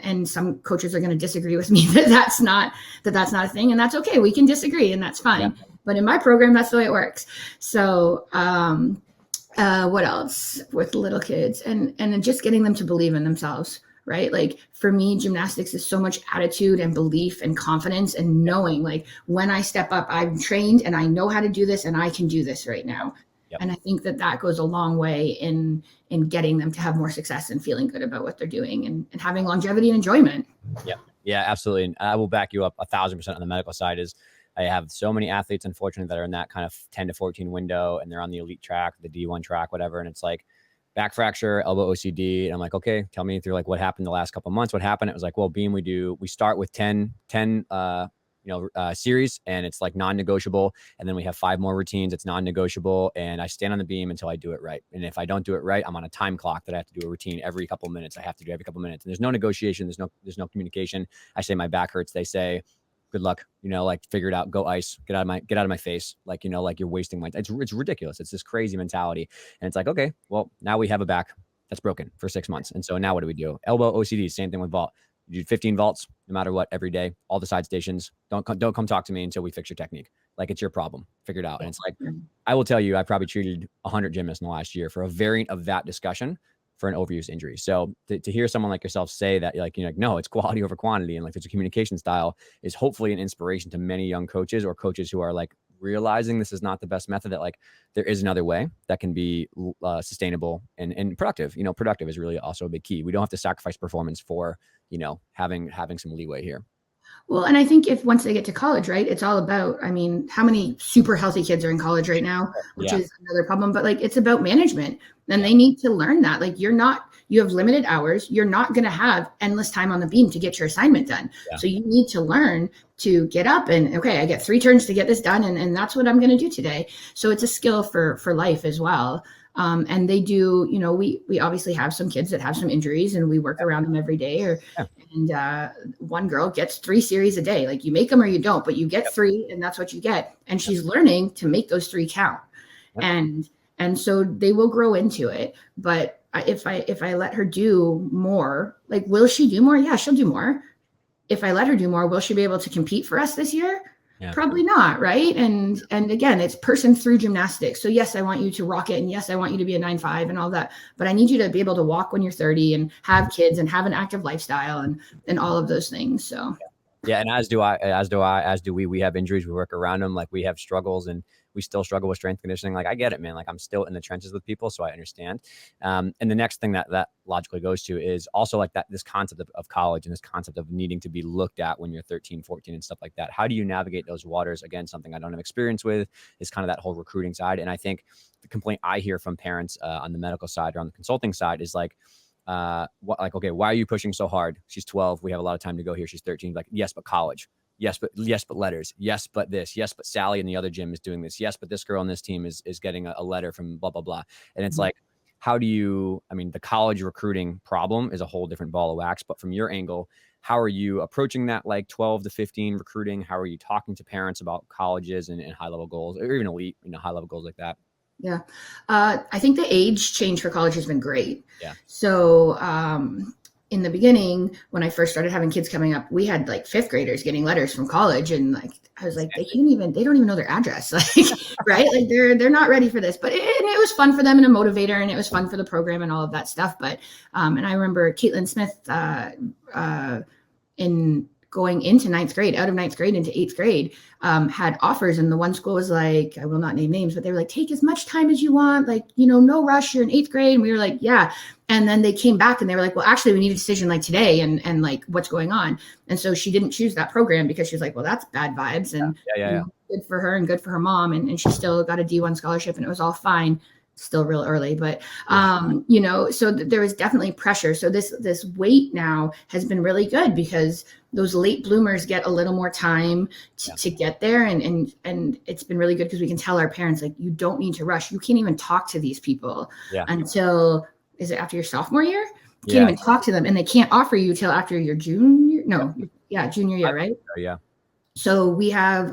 And some coaches are going to disagree with me that that's not a thing. And that's okay. We can disagree and that's fine. Yeah. But in my program, that's the way it works. So, what else with little kids and just getting them to believe in themselves, right? Like for me, gymnastics is so much attitude and belief and confidence and knowing like when I step up, I'm trained and I know how to do this and I can do this right now. Yep. And I think that goes a long way in getting them to have more success and feeling good about what they're doing and having longevity and enjoyment. Yeah. Yeah, absolutely. And I will back you up 1,000% on the medical side. Is I have so many athletes, unfortunately, that are in that kind of 10 to 14 window and they're on the elite track, the D1 track, whatever. And it's like back fracture, elbow OCD. And I'm like, okay, tell me through like what happened the last couple of months. What happened? It was like, well, beam, we start with 10 series and it's like non-negotiable. And then we have 5 more routines. It's non-negotiable. And I stand on the beam until I do it right. And if I don't do it right, I'm on a time clock that I have to do a routine every couple of minutes. I have to do every couple of minutes. And there's no negotiation. There's no communication. I say my back hurts. They say, good luck, like figure it out, go ice, get out of my face. Like, like you're wasting my time. It's ridiculous. It's this crazy mentality. And it's like, okay, well, now we have a back that's broken for 6 months. And so now what do we do? Elbow OCD, same thing with vault. You do 15 vaults, no matter what, every day, all the side stations. Don't come talk to me until we fix your technique. Like, it's your problem. Figure it out. And it's like, I will tell you, I probably treated 100 gymnasts in the last year for a variant of that discussion for an overuse injury. So to hear someone like yourself say that, like, no, it's quality over quantity, and like there's a communication style, is hopefully an inspiration to many young coaches or coaches who are like realizing this is not the best method, that like there is another way that can be sustainable and productive. Productive is really also a big key. We don't have to sacrifice performance for, having some leeway here. Well, and I think if once they get to college, right, it's all about, how many super healthy kids are in college right now, which is another problem, but like, it's about management, and they need to learn that. Like, you have limited hours. You're not going to have endless time on the beam to get your assignment done. Yeah. So you need to learn to get up and, okay, I get 3 turns to get this done. And that's what I'm going to do today. So it's a skill for life as well. And they do, we obviously have some kids that have some injuries, and we work around them every day. And one girl gets 3 series a day. Like, you make them or you don't, but you get 3, and that's what you get. And she's learning to make those 3 count. And so they will grow into it. But if I let her do more, like, will she do more? Yeah, she'll do more. If I let her do more, will she be able to compete for us this year? Yeah. Probably not, right? And again, it's person through gymnastics. So yes, I want you to rock it, and yes, I want you to be a 9'5" and all that, but I need you to be able to walk when you're 30 and have kids and have an active lifestyle and all of those things. So yeah, and as do we. We have injuries, we work around them. Like, we have struggles, and we still struggle with strength conditioning. Like, I get it, man. Like, I'm still in the trenches with people, so I understand. And the next thing that logically goes to is also like this concept of college, and this concept of needing to be looked at when you're 13, 14 and stuff like that. How do you navigate those waters? Again, something I don't have experience with is kind of that whole recruiting side. And I think the complaint I hear from parents on the medical side or on the consulting side is like, okay, why are you pushing so hard? She's 12. We have a lot of time to go here. She's 13. Like, yes, but college. Yes, but letters. Yes, but this. Yes, but Sally in the other gym is doing this. Yes, but this girl on this team is getting a letter from blah, blah, blah. And it's like, how do you, the college recruiting problem is a whole different ball of wax, but from your angle, how are you approaching that, like 12 to 15 recruiting? How are you talking to parents about colleges and high level goals, or even elite, high level goals like that? Yeah. I think the age change for college has been great. Yeah. So, in the beginning, when I first started having kids coming up, we had like 5th graders getting letters from college, and like, I was like, they don't even know their address. Like, right. Like, they're not ready for this, but it was fun for them and a motivator, and it was fun for the program and all of that stuff. But, and I remember Caitlin Smith, in going into 9th grade, out of 9th grade into 8th grade, had offers. And the one school was like, I will not name names, but they were like, take as much time as you want. Like, no rush. You're in 8th grade. And we were like, yeah. And then they came back and they were like, well, actually, we need a decision like today. And like, what's going on? And so she didn't choose that program because she was like, well, that's bad vibes. And good for her and good for her mom. And she still got a D1 scholarship, and it was all fine. Still real early, but, so there was definitely pressure. So this wait now has been really good, because those late bloomers get a little more time to get there. And it's been really good, because we can tell our parents, like, you don't need to rush. You can't even talk to these people until, is it after your sophomore year? You can't even talk to them, and they can't offer you till after your junior year, right? Yeah. So we have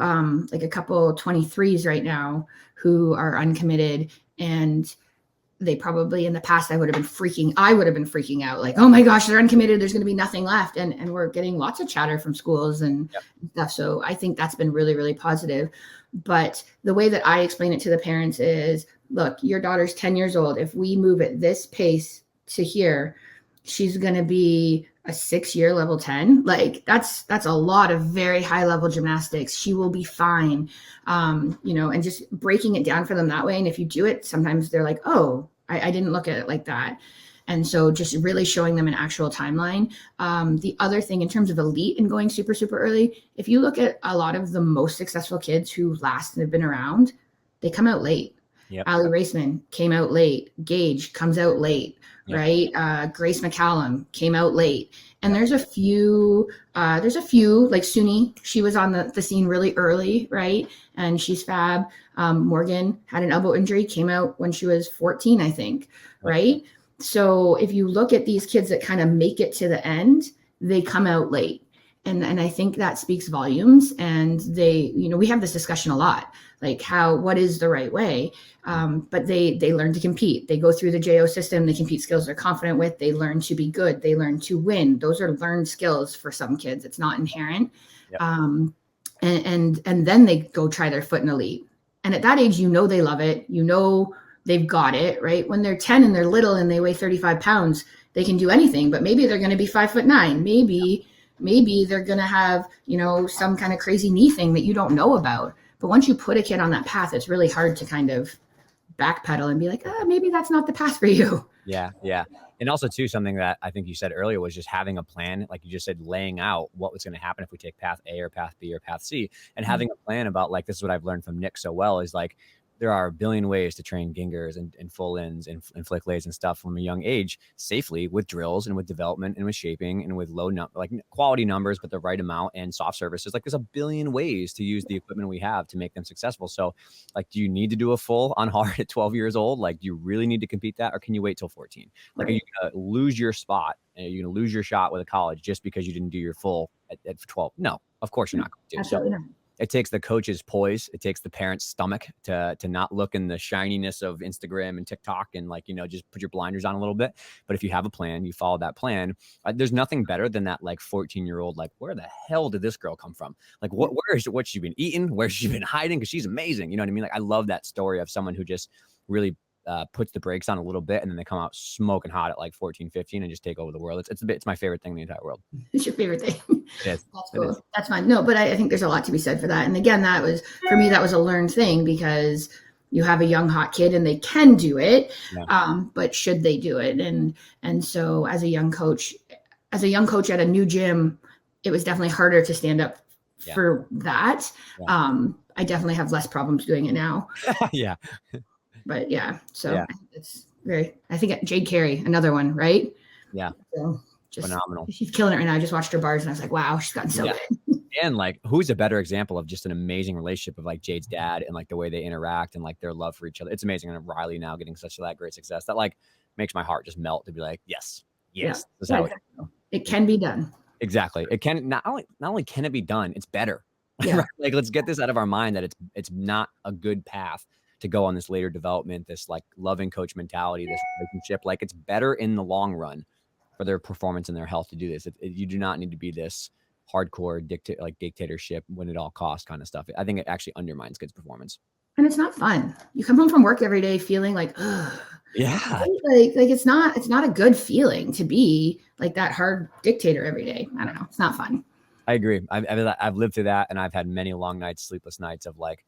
like a couple 23s right now who are uncommitted, and they probably, in the past, I would have been freaking out, like, oh my gosh, they're uncommitted, there's going to be nothing left. And we're getting lots of chatter from schools and stuff. So I think that's been really, really positive. But the way that I explain it to the parents is, look, your daughter's 10 years old. If we move at this pace to here, she's going to be a 6-year level 10. Like, that's a lot of very high level gymnastics. She will be fine. And just breaking it down for them that way. And if you do it, sometimes they're like, oh, I didn't look at it like that. And so just really showing them an actual timeline. The other thing in terms of elite and going super, super early, if you look at a lot of the most successful kids who last and have been around, they come out late. Yep. Allie Raceman came out late. Gage comes out late, right? Grace McCallum came out late. And there's a few like Suni, she was on the scene really early, right? And she's fab. Morgan had an elbow injury, came out when she was 14, I think, right? So if you look at these kids that kind of make it to the end, they come out late. And I think that speaks volumes. And they, we have this discussion a lot, like what is the right way? But they learn to compete. They go through the JO system, the compete skills they're confident with. They learn to be good. They learn to win. Those are learned skills for some kids. It's not inherent. Yep. And then they go try their foot in elite. And at that age, they love it. They've got it, right? When they're 10 and they're little and they weigh 35 pounds, they can do anything, but maybe they're going to be 5'9". Maybe they're going to have, some kind of crazy knee thing that you don't know about. But once you put a kid on that path, it's really hard to kind of backpedal and be like, maybe that's not the path for you. Yeah. Yeah. And also too, something that I think you said earlier was just having a plan. Like you just said, laying out what was going to happen if we take path A or path B or path C, and having a plan about, like, this is what I've learned from Nick so well, is like, there are a billion ways to train gingers and full ins and flick lays and stuff from a young age safely, with drills and with development and with shaping and with quality numbers, but the right amount, and soft services. Like, there's a billion ways to use the equipment we have to make them successful. So, like, do you need to do a full on hard at 12 years old? Like, do you really need to compete that, or can you wait till 14? Like, are you going to lose your spot? Are you going to lose your shot with a college just because you didn't do your full at 12? No, of course you're not going to. Absolutely not. It takes the coach's poise. It takes the parent's stomach to not look in the shininess of Instagram and TikTok and, like, just put your blinders on a little bit. But if you have a plan, you follow that plan. There's nothing better than that, like, 14-year-old, like, where the hell did this girl come from? Like, what's she been eating? Where's she been hiding? Because she's amazing. You know what I mean? Like, I love that story of someone who just really puts the brakes on a little bit, and then they come out smoking hot at like 14, 15 and just take over the world. It's my favorite thing in the entire world. It's your favorite thing. Yes, that's cool. That's fine. No, but I think there's a lot to be said for that. And again, for me, that was a learned thing, because you have a young hot kid and they can do it. Yeah. But should they do it? And so as a young coach at a new gym, it was definitely harder to stand up for that. Yeah. I definitely have less problems doing it now. Yeah. But it's I think Jade Carey, another one, right? Yeah. So phenomenal. She's killing it right now. I just watched her bars and I was like, wow, she's gotten so good. And, like, who's a better example of just an amazing relationship of, like, Jade's dad and, like, the way they interact and, like, their love for each other. It's amazing. And Riley now getting such that great success that, like, makes my heart just melt to be like, yes. Yeah. This is how it can be done. Exactly. It can not only can it be done, it's better. Yeah. Right? Like, let's get this out of our mind that it's not a good path to go on this later development, this, like, loving coach mentality, this relationship. Like, it's better in the long run for their performance and their health to do this. You do not need to be this hardcore dictatorship, win at all costs kind of stuff. I think it actually undermines kids' performance. And it's not fun. You come home from work every day feeling like, ugh. Yeah. Like it's not a good feeling to be like that hard dictator every day. I don't know. It's not fun. I agree. I've lived through that, and I've had many long nights, sleepless nights of, like,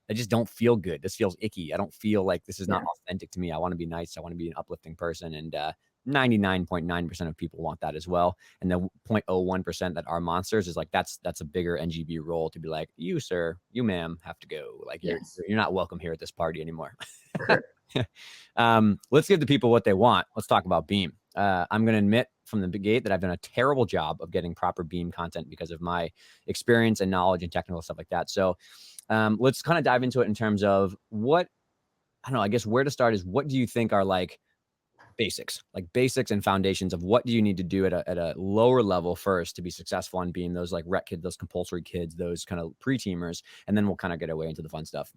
I just don't feel good. This feels icky. I don't feel like this is not authentic to me. I want to be nice. I want to be an uplifting person. And 99.9% of people want that as well. And the 0.01% that are monsters is like, that's a bigger NGB role to be like, you, sir, you, ma'am, have to go. Like, you're not welcome here at this party anymore. Let's give the people what they want. Let's talk about Beam. I'm going to admit from the gate that I've done a terrible job of getting proper Beam content because of my experience and knowledge and technical stuff like that. So let's kind of dive into it in terms of I guess where to start is, what do you think are like basics and foundations of what do you need to do at a lower level first to be successful on Beam, those like rec kids, those compulsory kids, those kind of pre-teamers, and then we'll kind of get away into the fun stuff.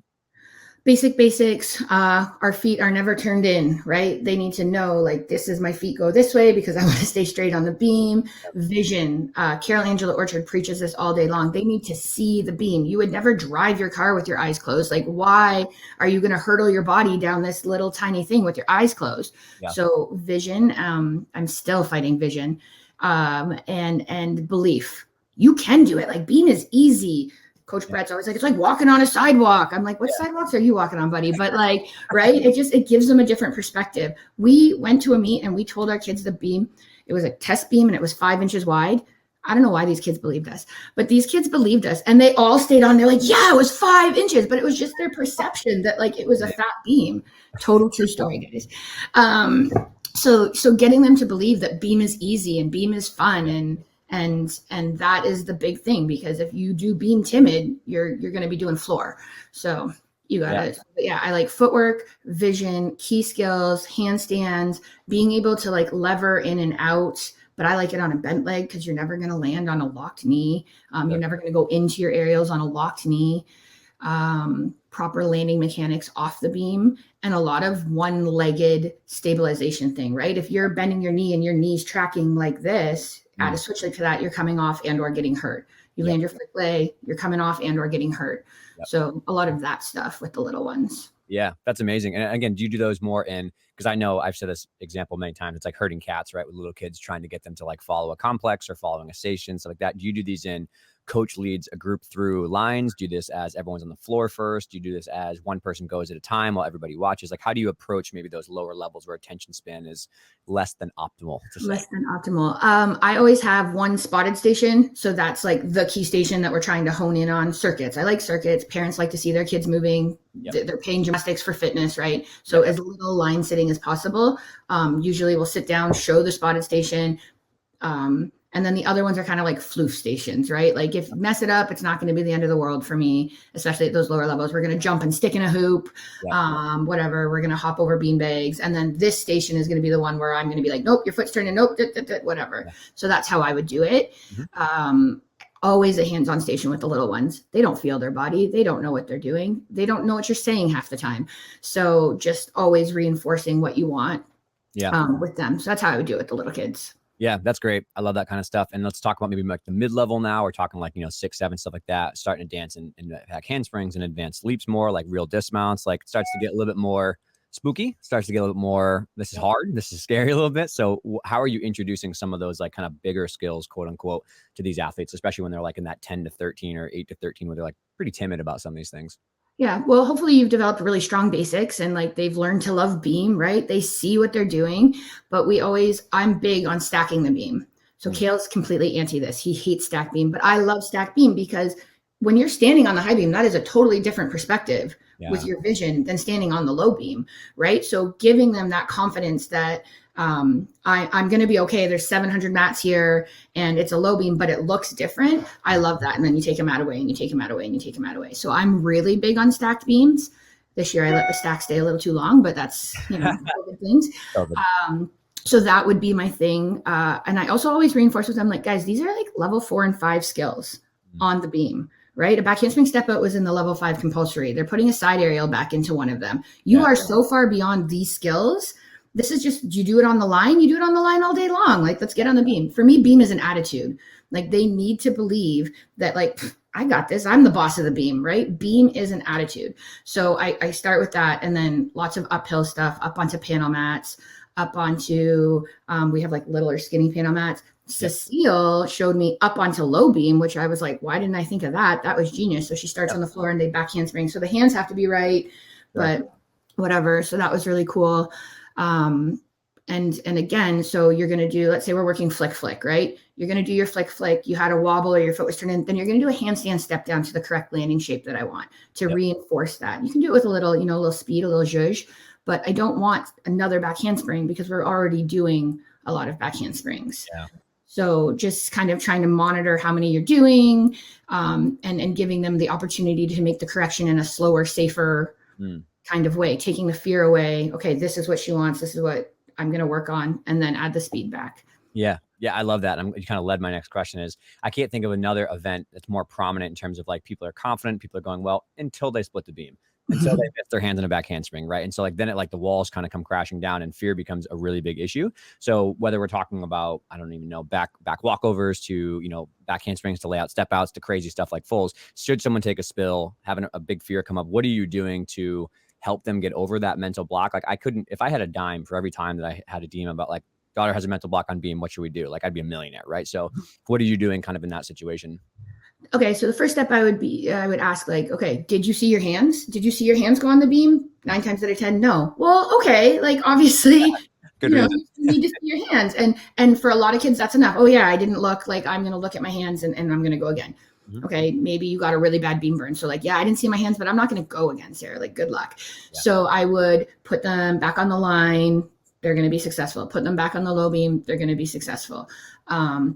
Basics. Our feet are never turned in, right? They need to know, like, this is my feet go this way because I want to stay straight on the beam. Vision. Carol Angela Orchard preaches this all day long. They need to see the beam. You would never drive your car with your eyes closed. Like, why are you going to hurtle your body down this little tiny thing with your eyes closed? Yeah. So vision. I'm still fighting vision. And belief. You can do it. Like, Beam is easy. Coach Brett's always like, it's like walking on a sidewalk. I'm like, what sidewalks are you walking on, buddy? But like, right. It gives them a different perspective. We went to a meet and we told our kids the beam, it was a test beam and it was 5 inches wide. I don't know why these kids believed us, but these kids believed us and they all stayed on. They're like, yeah, it was 5 inches, but it was just their perception that like, it was a fat beam. Total true story, guys. So getting them to believe that Beam is easy and Beam is fun and that is the big thing, because if you do beam timid, you're going to be doing floor. So you got to, I like footwork, vision, key skills, handstands, being able to like lever in and out, but I like it on a bent leg because you're never going to land on a locked knee. You're never going to go into your aerials on a locked knee. Proper landing mechanics off the beam, and a lot of one-legged stabilization thing, right? If you're bending your knee and your knee's tracking like this, add a switch leg to that, you're coming off and or getting hurt. You land your flick leg, you're coming off and or getting hurt. So a lot of that stuff with the little ones. Yeah, that's amazing. And again, do you do those more in, because I know I've said this example many times, it's like herding cats, right? With little kids trying to get them to like follow a complex or following a station, stuff like that. Do you do these in coach leads a group through lines? Do this as everyone's on the floor first? Do you do this as one person goes at a time while everybody watches? Like, how do you approach maybe those lower levels where attention span is less than optimal? Less than optimal. I always have one spotted station. So that's like the key station that we're trying to hone in on. Circuits. I like circuits. Parents like to see their kids moving. They're paying gymnastics for fitness, right? So as little line sitting as possible. Usually we'll sit down, show the spotted station. And then the other ones are kind of like floof stations, right? Like if you mess it up, it's not going to be the end of the world for me, especially at those lower levels. We're going to jump and stick in a hoop, whatever. We're going to hop over bean bags. And then this station is going to be the one where I'm going to be like, nope, your foot's turning, nope, whatever. Yeah. So that's how I would do it. Always a hands-on station with the little ones. They don't feel their body. They don't know what they're doing. They don't know what you're saying half the time. So just always reinforcing what you want with them. So that's how I would do it with the little kids. Yeah, that's great. I love that kind of stuff. And let's talk about maybe like the mid-level now. We're talking like, 6, 7, stuff like that, starting to dance and back handsprings and advanced leaps more, like real dismounts, like starts to get a little bit more spooky, starts to get a little bit more, this is hard, this is scary a little bit. So how are you introducing some of those like kind of bigger skills, quote unquote, to these athletes, especially when they're like in that 10 to 13 or 8 to 13, where they're like pretty timid about some of these things? Yeah. Well, hopefully you've developed really strong basics and like they've learned to love beam, right? They see what they're doing, but I'm big on stacking the beam. So Kale's completely anti this. He hates stack beam, but I love stack beam because when you're standing on the high beam, that is a totally different perspective with your vision than standing on the low beam, right? So giving them that confidence that I'm going to be okay. There's 700 mats here and it's a low beam, but it looks different. I love that. And then you take a mat away and you take a mat away and you take a mat away. So I'm really big on stacked beams. This year I let the stack stay a little too long, but that's, good things. So that would be my thing. And I also always reinforce with them, like, guys, these are like level 4 and 5 skills on the beam, right? A back handspring step out was in the level 5 compulsory. They're putting a side aerial back into one of them. You are so far beyond these skills. This is just, you do it on the line, you do it on the line all day long. Like, let's get on the beam. For me, beam is an attitude. Like, they need to believe that, like, I got this. I'm the boss of the beam, right? Beam is an attitude. So I start with that. And then lots of uphill stuff, up onto panel mats, up onto, we have like little or skinny panel mats. Cecile showed me up onto low beam, which I was like, why didn't I think of that? That was genius. So she starts on the floor and they back handspring. So the hands have to be right, but whatever. So that was really cool. And again, so you're going to do, let's say we're working flick, right? You're going to do your flick. You had a wobble or your foot was turned in. Then you're going to do a handstand step down to the correct landing shape that I want to reinforce that. You can do it with a little, a little speed, a little zhuzh, but I don't want another back handspring because we're already doing a lot of back handsprings. Yeah. So just kind of trying to monitor how many you're doing, and giving them the opportunity to make the correction in a slower, safer kind of way, taking the fear away. Okay, this is what she wants. This is what I'm going to work on, and then add the speed back. Yeah. Yeah. I love that. You kind of led my next question is, I can't think of another event that's more prominent in terms of like, people are confident, people are going well until they split the beam, until they miss their hands in a back handspring. Right. And so like, then the walls kind of come crashing down and fear becomes a really big issue. So whether we're talking about, I don't even know, back walkovers to, back handsprings to layout step outs to crazy stuff like fulls, should someone take a spill, having a big fear come up, what are you doing to help them get over that mental block? Like, I couldn't, if I had a dime for every time that I had a DM about like, daughter has a mental block on beam, what should we do? Like, I'd be a millionaire, right? So what are you doing kind of in that situation? Okay. So the first step I would ask, like, okay, did you see your hands? Did you see your hands go on the beam? 9 times out of 10, no. Well, okay. Like, obviously, you need to see your hands. And for a lot of kids, that's enough. Oh yeah, I didn't look. Like, I'm going to look at my hands and I'm going to go again. Okay, maybe you got a really bad beam burn. So like, yeah, I didn't see my hands, but I'm not going to go again, Sarah. Like, good luck. Yeah. So I would put them back on the line. They're going to be successful. Put them back on the low beam. They're going to be successful.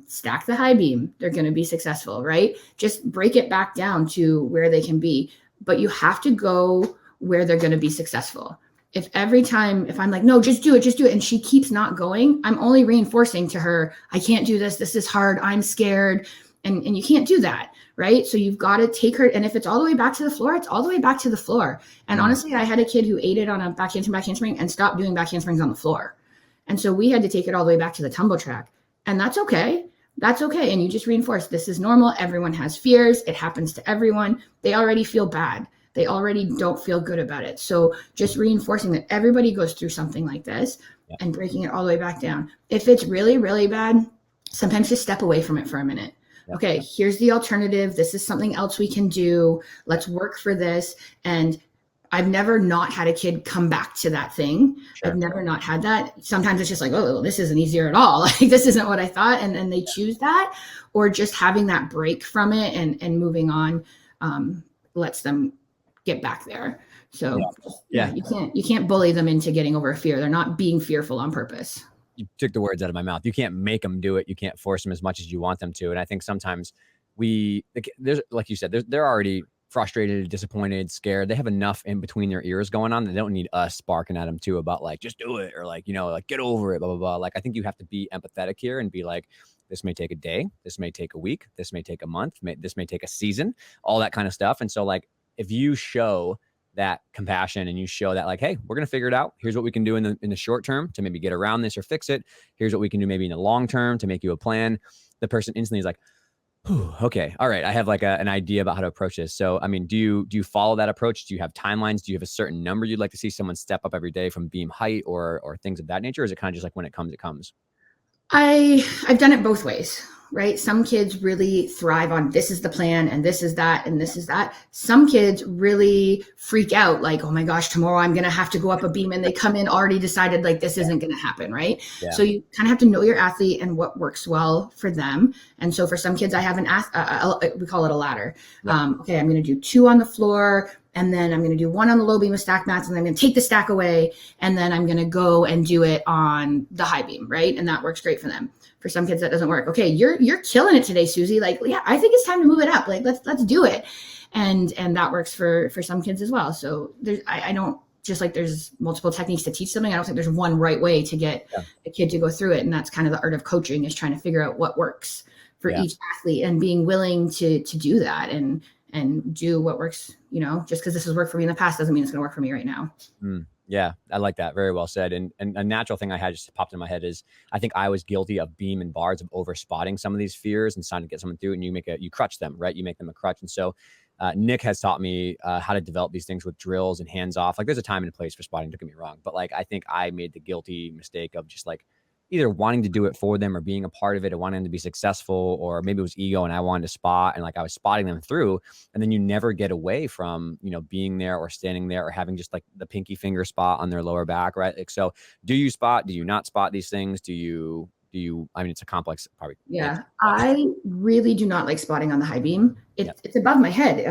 Stack the high beam. They're going to be successful, right? Just break it back down to where they can be. But you have to go where they're going to be successful. if every time, if I'm like, no, just do it, and she keeps not going, I'm only reinforcing to her, I can't do this. This is hard. I'm scared. And you can't do that. Right. So you've got to take her. And if it's all the way back to the floor, it's all the way back to the floor. And honestly, I had a kid who ate it on a back handspring and stopped doing back handsprings on the floor. And so we had to take it all the way back to the tumble track. And that's okay. That's okay. And you just reinforce, this is normal. Everyone has fears. It happens to everyone. They already feel bad. They already don't feel good about it. So just reinforcing that everybody goes through something like this and breaking it all the way back down. If it's really, really bad, sometimes just step away from it for a minute. Okay, here's the alternative. This is something else we can do. Let's work for this. And I've never not had a kid come back to that thing. I've never not had that. Sometimes it's just like, oh, this isn't easier at all. Like, this isn't what I thought. And they choose that, or just having that break from it and moving on lets them get back there. So you can't bully them into getting over a fear. They're not being fearful on purpose. You took the words out of my mouth. You can't make them do it. You can't force them as much as you want them to. And I think sometimes there's, like you said, they're already frustrated, disappointed, scared. They have enough in between their ears going on. They don't need us barking at them too about like, just do it, or like, like get over it, blah, blah, blah. Like, I think you have to be empathetic here and be like, this may take a day. This may take a week. This may take a month. This may take a season, all that kind of stuff. And so like, if you show that compassion and you show that like, hey, we're going to figure it out. Here's what we can do in the short term to maybe get around this or fix it. Here's what we can do maybe in the long term to make you a plan. The person instantly is like, okay, all right, I have like an idea about how to approach this. So, I mean, do you follow that approach? Do you have timelines? Do you have a certain number you'd like to see someone step up every day from beam height or things of that nature? Or is it kind of just like when it comes, it comes? I've done it both ways, right? Some kids really thrive on this is the plan and this is that and this is that. Some kids really freak out like, oh my gosh, tomorrow I'm going to have to go up a beam, and they come in already decided like this isn't going to happen, right? Yeah. So you kind of have to know your athlete and what works well for them. And so for some kids, I have we call it a ladder. Yeah. Okay, I'm going to do 2 on the floor, and then I'm going to do 1 on the low beam with stack mats, and then I'm going to take the stack away, and then I'm going to go and do it on the high beam, right? And that works great for them. For some kids, that doesn't work. Okay, you're killing it today, Susie. Like, yeah, I think it's time to move it up. Like, let's do it. And that works for some kids as well. So I don't, just like there's multiple techniques to teach something, I don't think there's one right way to get a kid to go through it. And that's kind of the art of coaching, is trying to figure out what works for each athlete and being willing to do that and do what works. Just because this has worked for me in the past doesn't mean it's going to work for me right now. Yeah, I like that. Very well said. And a natural thing I had just popped in my head is I think I was guilty of beam and bars, of over spotting some of these fears and trying to get someone through, and you crutch them, right? You make them a crutch. And so Nick has taught me how to develop these things with drills and hands off. Like, there's a time and a place for spotting, don't get me wrong. But like, I think I made the guilty mistake of just like either wanting to do it for them or being a part of it or wanting them to be successful, or maybe it was ego and I wanted to spot, and like I was spotting them through, and then you never get away from, being there or standing there or having just like the pinky finger spot on their lower back, right? Like, so do you spot, do you not spot these things? Do you, I mean, it's a complex, probably. Yeah. I really do not like spotting on the high beam. It's above my head.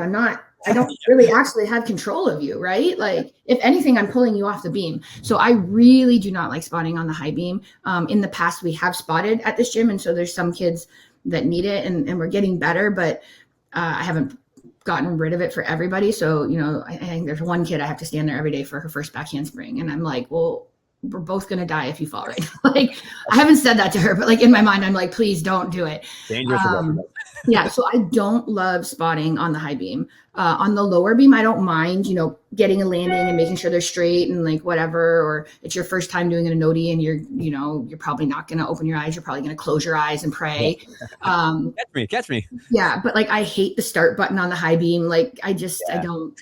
I don't really actually have control of you, right? Like, if anything, I'm pulling you off the beam. So I really do not like spotting on the high beam. In the past, we have spotted at this gym. And so there's some kids that need it, and we're getting better, but I haven't gotten rid of it for everybody. So, I think there's one kid I have to stand there every day for her first back handspring. And I'm like, well, we're both going to die if you fall right now. Like, I haven't said that to her, but like in my mind, I'm like, please don't do it. Dangerous. Yeah. So I don't love spotting on the high beam. On the lower beam, I don't mind, getting a landing and making sure they're straight and like whatever, or it's your first time doing an Anodi and you're probably not going to open your eyes. You're probably going to close your eyes and pray. Catch me. Yeah. But like, I hate the start button on the high beam. Like, I don't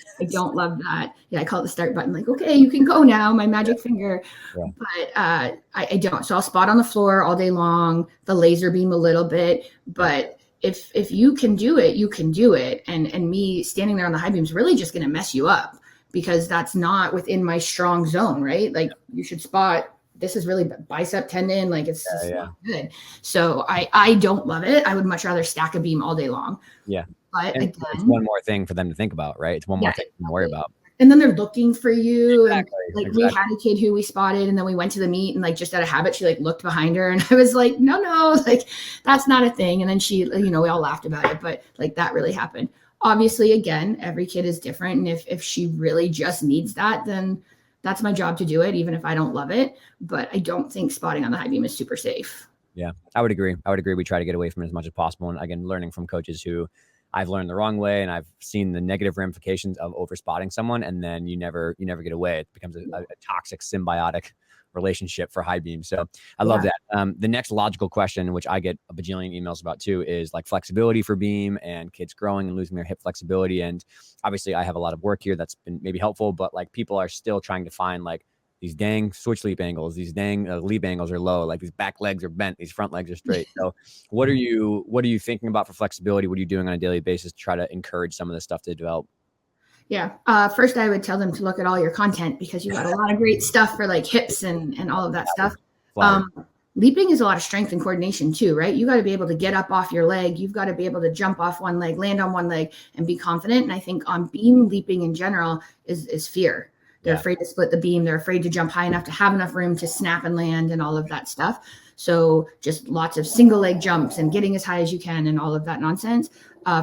love that. Yeah. I call it the start button. Like, okay, you can go now, my magic finger. Yeah. But I don't. So I'll spot on the floor all day long, the laser beam a little bit, but if you can do it, you can do it. And me standing there on the high beam is really just going to mess you up, because that's not within my strong zone, right? Like, you should spot, this is really bicep tendon. Like, it's just not good. So I don't love it. I would much rather stack a beam all day long. Yeah. But and again, it's one more thing for them to think about, right? It's one more thing to worry about. And then they're looking for you. Exactly. And like, we had a kid who we spotted, and then we went to the meet, and like, just out of habit, she like looked behind her, and I was like, no, like, that's not a thing. And then she, we all laughed about it, but like, that really happened. Obviously, again, every kid is different. And if she really just needs that, then that's my job to do it, even if I don't love it. But I don't think spotting on the high beam is super safe. Yeah, I would agree. We try to get away from it as much as possible. And again, learning from coaches who I've learned the wrong way, and I've seen the negative ramifications of over spotting someone, and then you never get away. It becomes a toxic symbiotic relationship for high beam. So I love that. The next logical question, which I get a bajillion emails about too, is like flexibility for beam and kids growing and losing their hip flexibility. And obviously I have a lot of work here that's been maybe helpful, but like people are still trying to find like these dang switch leap angles, these dang leap angles are low, like these back legs are bent, these front legs are straight. So what are you thinking about for flexibility? What are you doing on a daily basis to try to encourage some of this stuff to develop? Yeah. First, I would tell them to look at all your content, because you got a lot of great stuff for like hips and all of that stuff. Leaping is a lot of strength and coordination too, right? You got to be able to get up off your leg. You've got to be able to jump off one leg, land on one leg, and be confident. And I think on beam leaping in general is fear. They're afraid to split the beam. They're afraid to jump high enough to have enough room to snap and land and all of that stuff. So just lots of single leg jumps and getting as high as you can and all of that nonsense.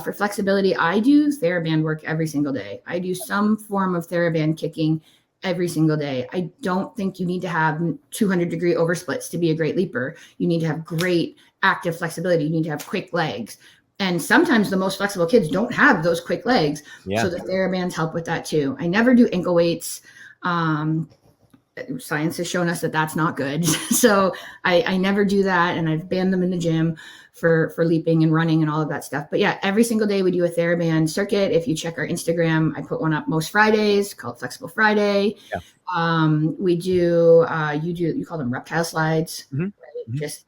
For flexibility, I do Thera-Band work every single day. I do some form of Thera-Band kicking every single day. I don't think you need to have 200-degree oversplits to be a great leaper. You need to have great active flexibility. You need to have quick legs. And sometimes the most flexible kids don't have those quick legs. So the Thera-Bands help with that too. I never do ankle weights. Science has shown us that that's not good. So I never do that. And I've banned them in the gym for leaping and running and all of that stuff. But yeah, every single day we do a Thera-Band circuit. If you check our Instagram, I put one up most Fridays called Flexible Friday. We do, you call them reptile slides, right? Just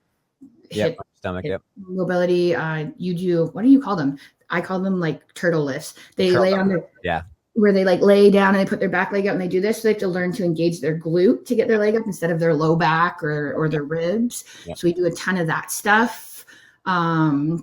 hip stomach, mobility. You do, what do you call them? I call them like turtle lifts. They lay on their, where they like lay down and they put their back leg up and they do this. So they have to learn to engage their glute to get their leg up instead of their low back or their ribs. So we do a ton of that stuff. A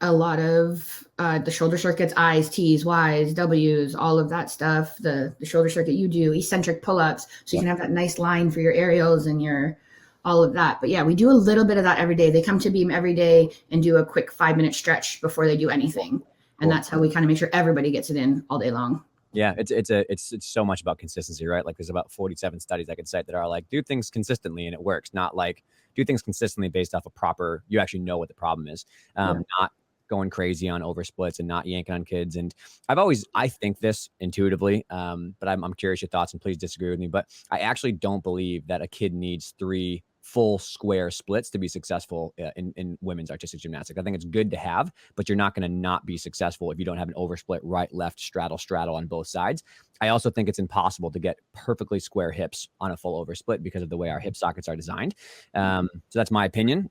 lot of the shoulder circuits, I's, T's, Y's, W's, all of that stuff. The shoulder circuit, you do eccentric pull-ups. So you can have that nice line for your aerials and your all of that. But yeah, we do a little bit of that every day. They come to beam every day and do a quick 5-minute stretch before they do anything. And that's how we kind of make sure everybody gets it in all day long. Yeah, it's so much about consistency, right? Like there's about 47 studies I could cite that are like, do things consistently and it works, not like do things consistently based off a proper, you actually know what the problem is, not going crazy on oversplits and not yanking on kids. And I think this intuitively, but I'm curious your thoughts and please disagree with me, but I actually don't believe that a kid needs 3 full square splits to be successful in women's artistic gymnastics. I think it's good to have, but you're not going to not be successful if you don't have an oversplit right, left, straddle on both sides. I also think it's impossible to get perfectly square hips on a full oversplit because of the way our hip sockets are designed. So that's my opinion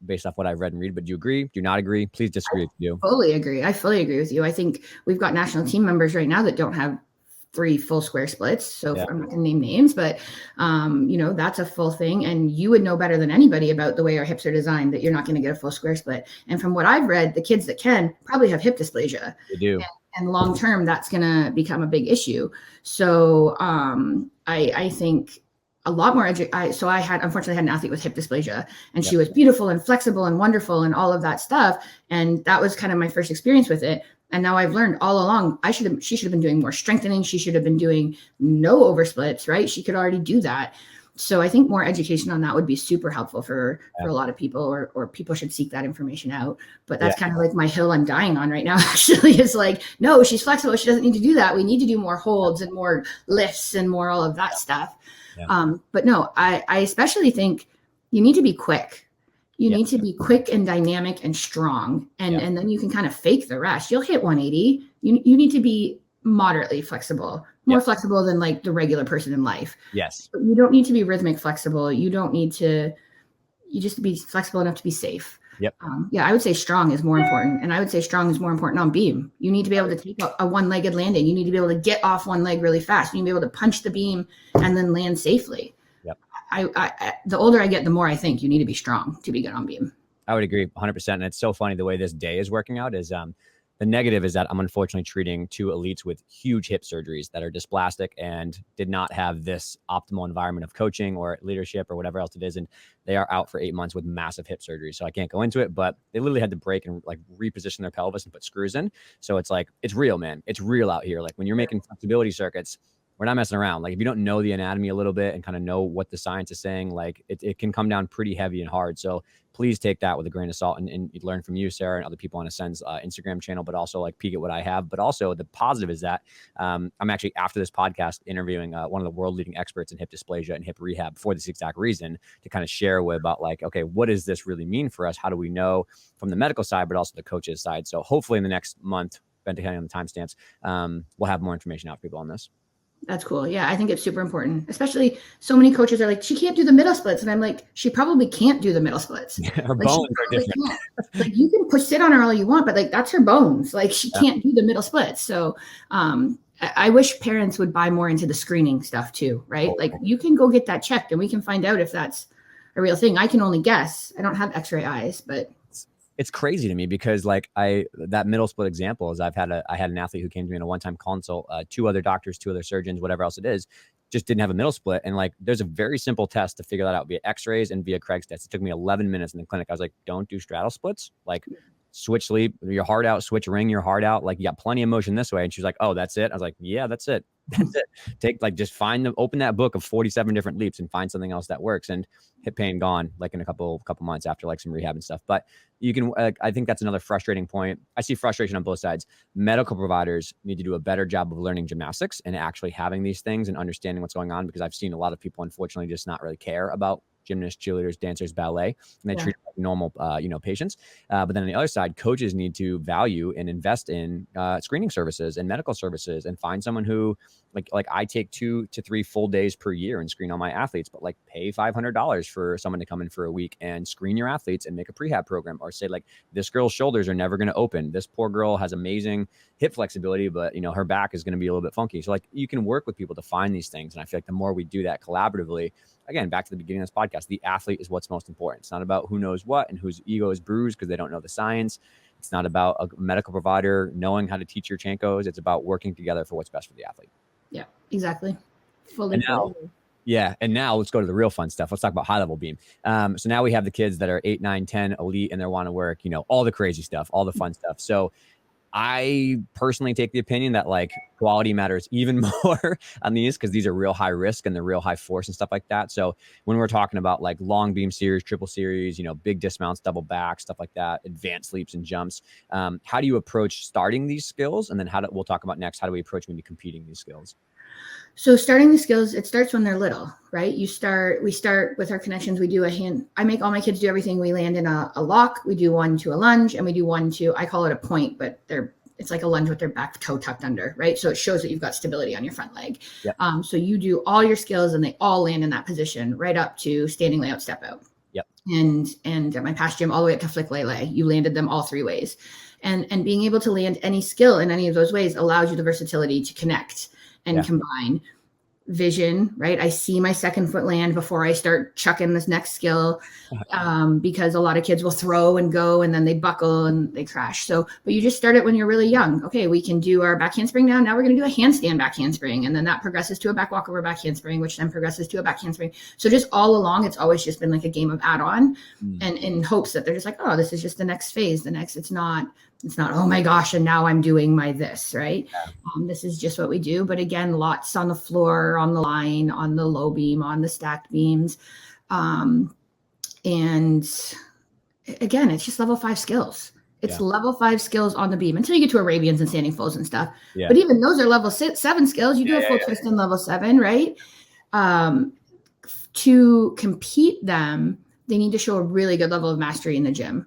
based off what I've read and read. But do you agree? Do you not agree? Please disagree if you do. I fully agree with you. I think we've got national team members right now that don't have 3 full square splits. So I'm not going to name names, but that's a full thing. And you would know better than anybody about the way our hips are designed that you're not going to get a full square split. And from what I've read, the kids that can probably have hip dysplasia. They do. And long term, that's going to become a big issue. So I think a lot more. So I unfortunately had an athlete with hip dysplasia, and she was beautiful and flexible and wonderful and all of that stuff. And that was kind of my first experience with it. And now I've learned all along, she should have been doing more strengthening. She should have been doing no oversplits, right? She could already do that. So I think more education on that would be super helpful for a lot of people, or people should seek that information out. But that's kind of like my hill I'm dying on right now, actually, is like, no, she's flexible. She doesn't need to do that. We need to do more holds and more lifts and more all of that stuff. But no, I especially think you need to be quick. You need to be quick and dynamic and strong. And then you can kind of fake the rest. You'll hit 180. You need to be moderately flexible, more flexible than like the regular person in life. Yes. But you don't need to be rhythmic flexible. You don't need to, you just be flexible enough to be safe. I would say strong is more important. And I would say strong is more important on beam. You need to be able to take a one-legged landing. You need to be able to get off one leg really fast. You need to be able to punch the beam and then land safely. The older I get, the more I think you need to be strong to be good on beam. I would agree 100%. And it's so funny the way this day is working out is the negative is that I'm unfortunately treating 2 elites with huge hip surgeries that are dysplastic and did not have this optimal environment of coaching or leadership or whatever else it is. And they are out for 8 months with massive hip surgery. So I can't go into it, but they literally had to break and like reposition their pelvis and put screws in. So it's like, it's real, man. It's real out here. Like when you're making flexibility circuits, we're not messing around. Like if you don't know the anatomy a little bit and kind of know what the science is saying, like it can come down pretty heavy and hard. So please take that with a grain of salt and learn from you, Sarah, and other people on Ascend's Instagram channel, but also like peek at what I have. But also the positive is that I'm actually, after this podcast, interviewing one of the world leading experts in hip dysplasia and hip rehab for this exact reason, to kind of share with about like, okay, what does this really mean for us? How do we know from the medical side, but also the coaches side? So hopefully in the next month, depending on the timestamps, we'll have more information out for people on this. That's cool. Yeah, I think it's super important, especially so many coaches are like, she can't do the middle splits. And I'm like, she probably can't do the middle splits. Her like, bones are different. Like you can sit on her all you want, but like that's her bones. Like she can't do the middle splits. So I wish parents would buy more into the screening stuff too, right? Like you can go get that checked and we can find out if that's a real thing. I can only guess. I don't have x-ray eyes, but it's crazy to me because like that middle split example is I had an athlete who came to me in a one-time consult, 2 other doctors, 2 other surgeons, whatever else it is, just didn't have a middle split. And like, there's a very simple test to figure that out via x-rays and via Craig's test. It took me 11 minutes in the clinic. I was like, don't do straddle splits. Like switch sleep, your heart out, switch ring, your heart out. Like you got plenty of motion this way. And she's like, oh, that's it. I was like, yeah, that's it. That's it. Just open that book of 47 different leaps and find something else that works. And hip pain gone like in a couple months after like some rehab and stuff. But you can, I think that's another frustrating point. I see frustration on both sides. Medical providers need to do a better job of learning gymnastics and actually having these things and understanding what's going on, because I've seen a lot of people, unfortunately, just not really care about gymnasts, cheerleaders, dancers, ballet, and they treat it like normal, patients. But then on the other side, coaches need to value and invest in screening services and medical services and find someone who, like I take 2 to 3 full days per year and screen all my athletes, but like pay $500 for someone to come in for a week and screen your athletes and make a prehab program, or say like, this girl's shoulders are never going to open. This poor girl has amazing hip flexibility, but her back is going to be a little bit funky. So like you can work with people to find these things. And I feel like the more we do that collaboratively, again, back to the beginning of this podcast, the athlete is what's most important. It's not about who knows what and whose ego is bruised because they don't know the science. It's not about a medical provider knowing how to teach your Chankos. It's about working together for what's best for the athlete. Yeah, exactly. And now let's go to the real fun stuff. Let's talk about high level beam. So now we have the kids that are 8, 9, 10 elite and they want to work, all the crazy stuff, all the fun stuff. So I personally take the opinion that like quality matters even more on these, because these are real high risk and they're real high force and stuff like that. So when we're talking about like long beam series, triple series, big dismounts, double back, stuff like that, advanced leaps and jumps, how do you approach starting these skills? And then we'll talk about next, how do we approach maybe competing these skills? So starting the skills, it starts when they're little, right? We start with our connections. We do I make all my kids do everything. We land in a lock, we do 1 to a lunge, and we do 1 to, I call it a point, but it's like a lunge with their back toe tucked under, right? So it shows that you've got stability on your front leg. Yep. So you do all your skills and they all land in that position right up to standing layout, step out. Yep. And at my past gym, all the way up to flick lay, you landed them all 3 ways. And being able to land any skill in any of those ways allows you the versatility to connect and combine vision, right? I see my second foot land before I start chucking this next skill, because a lot of kids will throw and go and then they buckle and they crash. So, but you just start it when you're really young. Okay, we can do our back handspring now. Now we're going to do a handstand back handspring. And then that progresses to a back walk over back handspring, which then progresses to a back handspring. So just all along, it's always just been like a game of add-on and in hopes that they're just like, oh, this is just the next phase. It's not, oh my gosh, and now I'm doing my this, right? Yeah. This is just what we do. But again, lots on the floor, on the line, on the low beam, on the stacked beams. And again, it's just level 5 skills. It's level 5 skills on the beam until you get to Arabians and standing fulls and stuff. Yeah. But even those are level 7 skills. You do a full twist in level 7, right? To compete them, they need to show a really good level of mastery in the gym.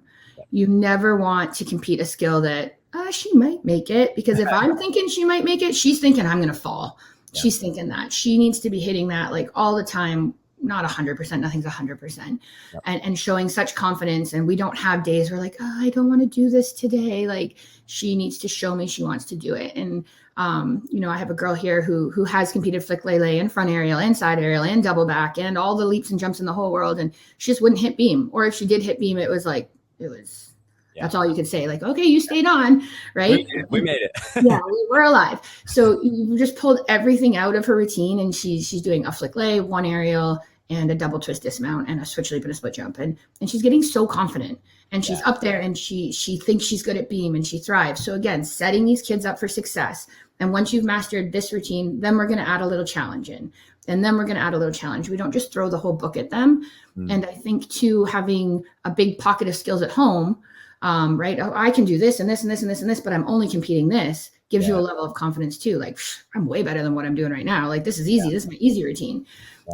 You never want to compete a skill that she might make it, because if I'm thinking she might make it, she's thinking I'm going to fall. Yeah. She's thinking that she needs to be hitting that like all the time, not 100%, nothing's 100%, and showing such confidence. And we don't have days where like, oh, I don't want to do this today. Like she needs to show me she wants to do it. And, I have a girl here who has competed flick lay and front aerial and side aerial and double back and all the leaps and jumps in the whole world. And she just wouldn't hit beam. Or if she did hit beam, that's all you could say. Like, okay, you stayed on, right? We made it. Yeah, we were alive. So you just pulled everything out of her routine, and she's doing a flick lay, 1 aerial, and a double twist dismount, and a switch leap and a split jump, and she's getting so confident, and she's up there, and she thinks she's good at beam, and she thrives. So again, setting these kids up for success, And once you've mastered this routine, then we're going to add a little challenge in. And then we're going to add a little challenge. We don't just throw the whole book at them. And I think too, having a big pocket of skills at home, right? Oh, I can do this and this and this and this and this, but I'm only competing this, gives you a level of confidence too. Like, I'm way better than what I'm doing right now. Like, this is easy. This is my easy routine.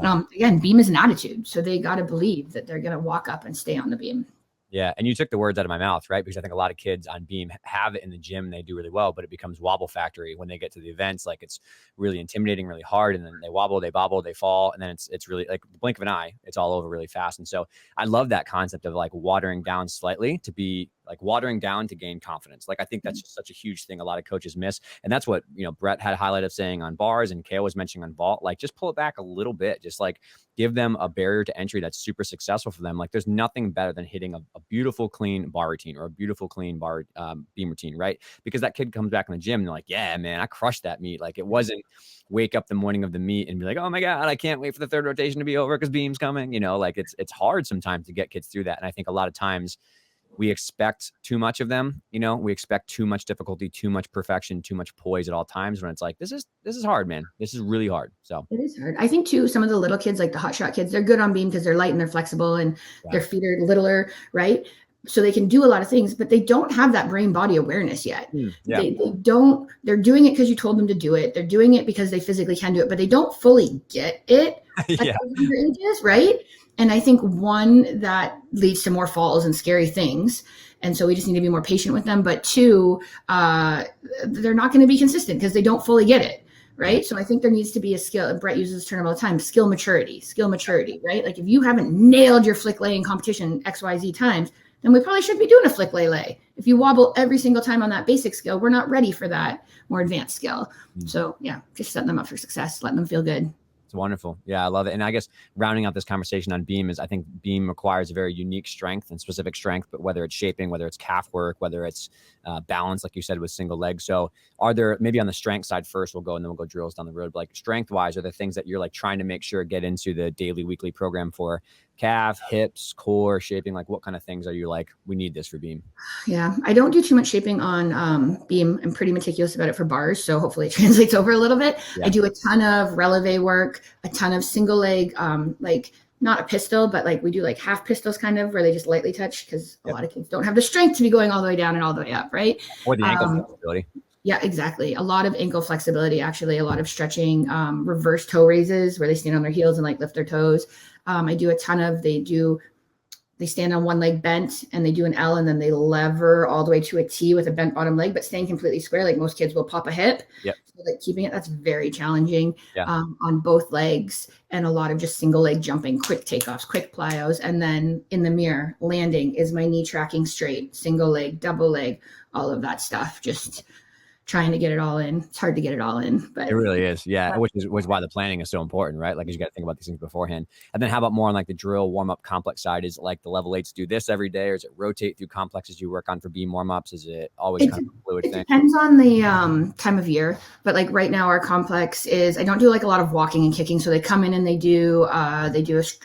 Again, beam is an attitude. So they got to believe that they're going to walk up and stay on the beam. Yeah. And you took the words out of my mouth, right? Because I think a lot of kids on beam have it in the gym and they do really well, but it becomes wobble factory when they get to the events. Like, it's really intimidating, really hard. And then they wobble, they bobble, they fall. And then it's really like the blink of an eye, it's all over really fast. And so I love that concept of like watering down slightly to be like watering down to gain confidence. Like, I think that's just such a huge thing a lot of coaches miss. And that's what, Brett had a highlight of saying on bars and Kale was mentioning on vault, like just pull it back a little bit, just like give them a barrier to entry that's super successful for them. Like, there's nothing better than hitting a beautiful, clean bar routine or a beautiful, clean bar beam routine, right? Because that kid comes back in the gym and they're like, yeah, man, I crushed that meet. Like, it wasn't wake up the morning of the meet and be like, oh my God, I can't wait for the third rotation to be over because beam's coming. Like it's hard sometimes to get kids through that. And I think a lot of times we expect too much of them. We expect too much difficulty, too much perfection, too much poise at all times, when it's like, this is hard, man. This is really hard. So it is hard. I think too, some of the little kids, like the hotshot kids, they're good on beam because they're light and they're flexible and their feet are littler, right? So they can do a lot of things, but they don't have that brain body awareness yet. They don't, they're doing it because you told them to do it. They're doing it because they physically can do it, but they don't fully get it at younger ages, right? And I think one, that leads to more falls and scary things. And so we just need to be more patient with them. But two, they're not going to be consistent because they don't fully get it. Right. So I think there needs to be a skill. And Brett uses this term all the time, skill maturity, right? Like, if you haven't nailed your flick lay in competition XYZ times, then we probably should be doing a flick lay. If you wobble every single time on that basic skill, we're not ready for that more advanced skill. So yeah, just setting them up for success, letting them feel good. It's wonderful. Yeah, I love it. And I guess rounding out this conversation on beam is, I think beam requires a very unique strength and specific strength, but whether it's shaping, whether it's calf work, whether it's balance, like you said, with single leg. So are there, maybe on the strength side first, and then we'll go drills down the road, but like strength wise, are there things that you're like trying to make sure get into the daily, weekly program for calf, hips, core, shaping? Like, what kind of things are you like, we need this for beam? Yeah, I don't do too much shaping on beam. I'm pretty meticulous about it for bars, so hopefully it translates over a little bit. I do a ton of releve work, a ton of single leg, like not a pistol, but like we do like half pistols kind of, where they just lightly touch, because a lot of kids don't have the strength to be going all the way down and all the way up, right? Or the ankle flexibility. Yeah, exactly. A lot of ankle flexibility, actually, a lot of stretching, reverse toe raises where they stand on their heels and like lift their toes. I do a ton of, they stand on one leg bent and they do an L and then they lever all the way to a T with a bent bottom leg, but staying completely square. Like most kids will pop a hip. So like keeping it, that's very challenging on both legs, and a lot of just single leg jumping, quick takeoffs, quick plyos. And then in the mirror, landing, is my knee tracking straight, single leg, double leg, all of that stuff. Just trying to get it all in. It's hard to get it all in, but it really is. Yeah. Which is why the planning is so important, right? Like, you got to think about these things beforehand. And then how about more on like the drill warm up complex side? Is it like the level 8s do this every day, or is it rotate through complexes you work on for beam warm ups? Is it always kind of a fluid thing? It depends on the time of year, but like right now our complex is, I don't do like a lot of walking and kicking. So they come in and they do a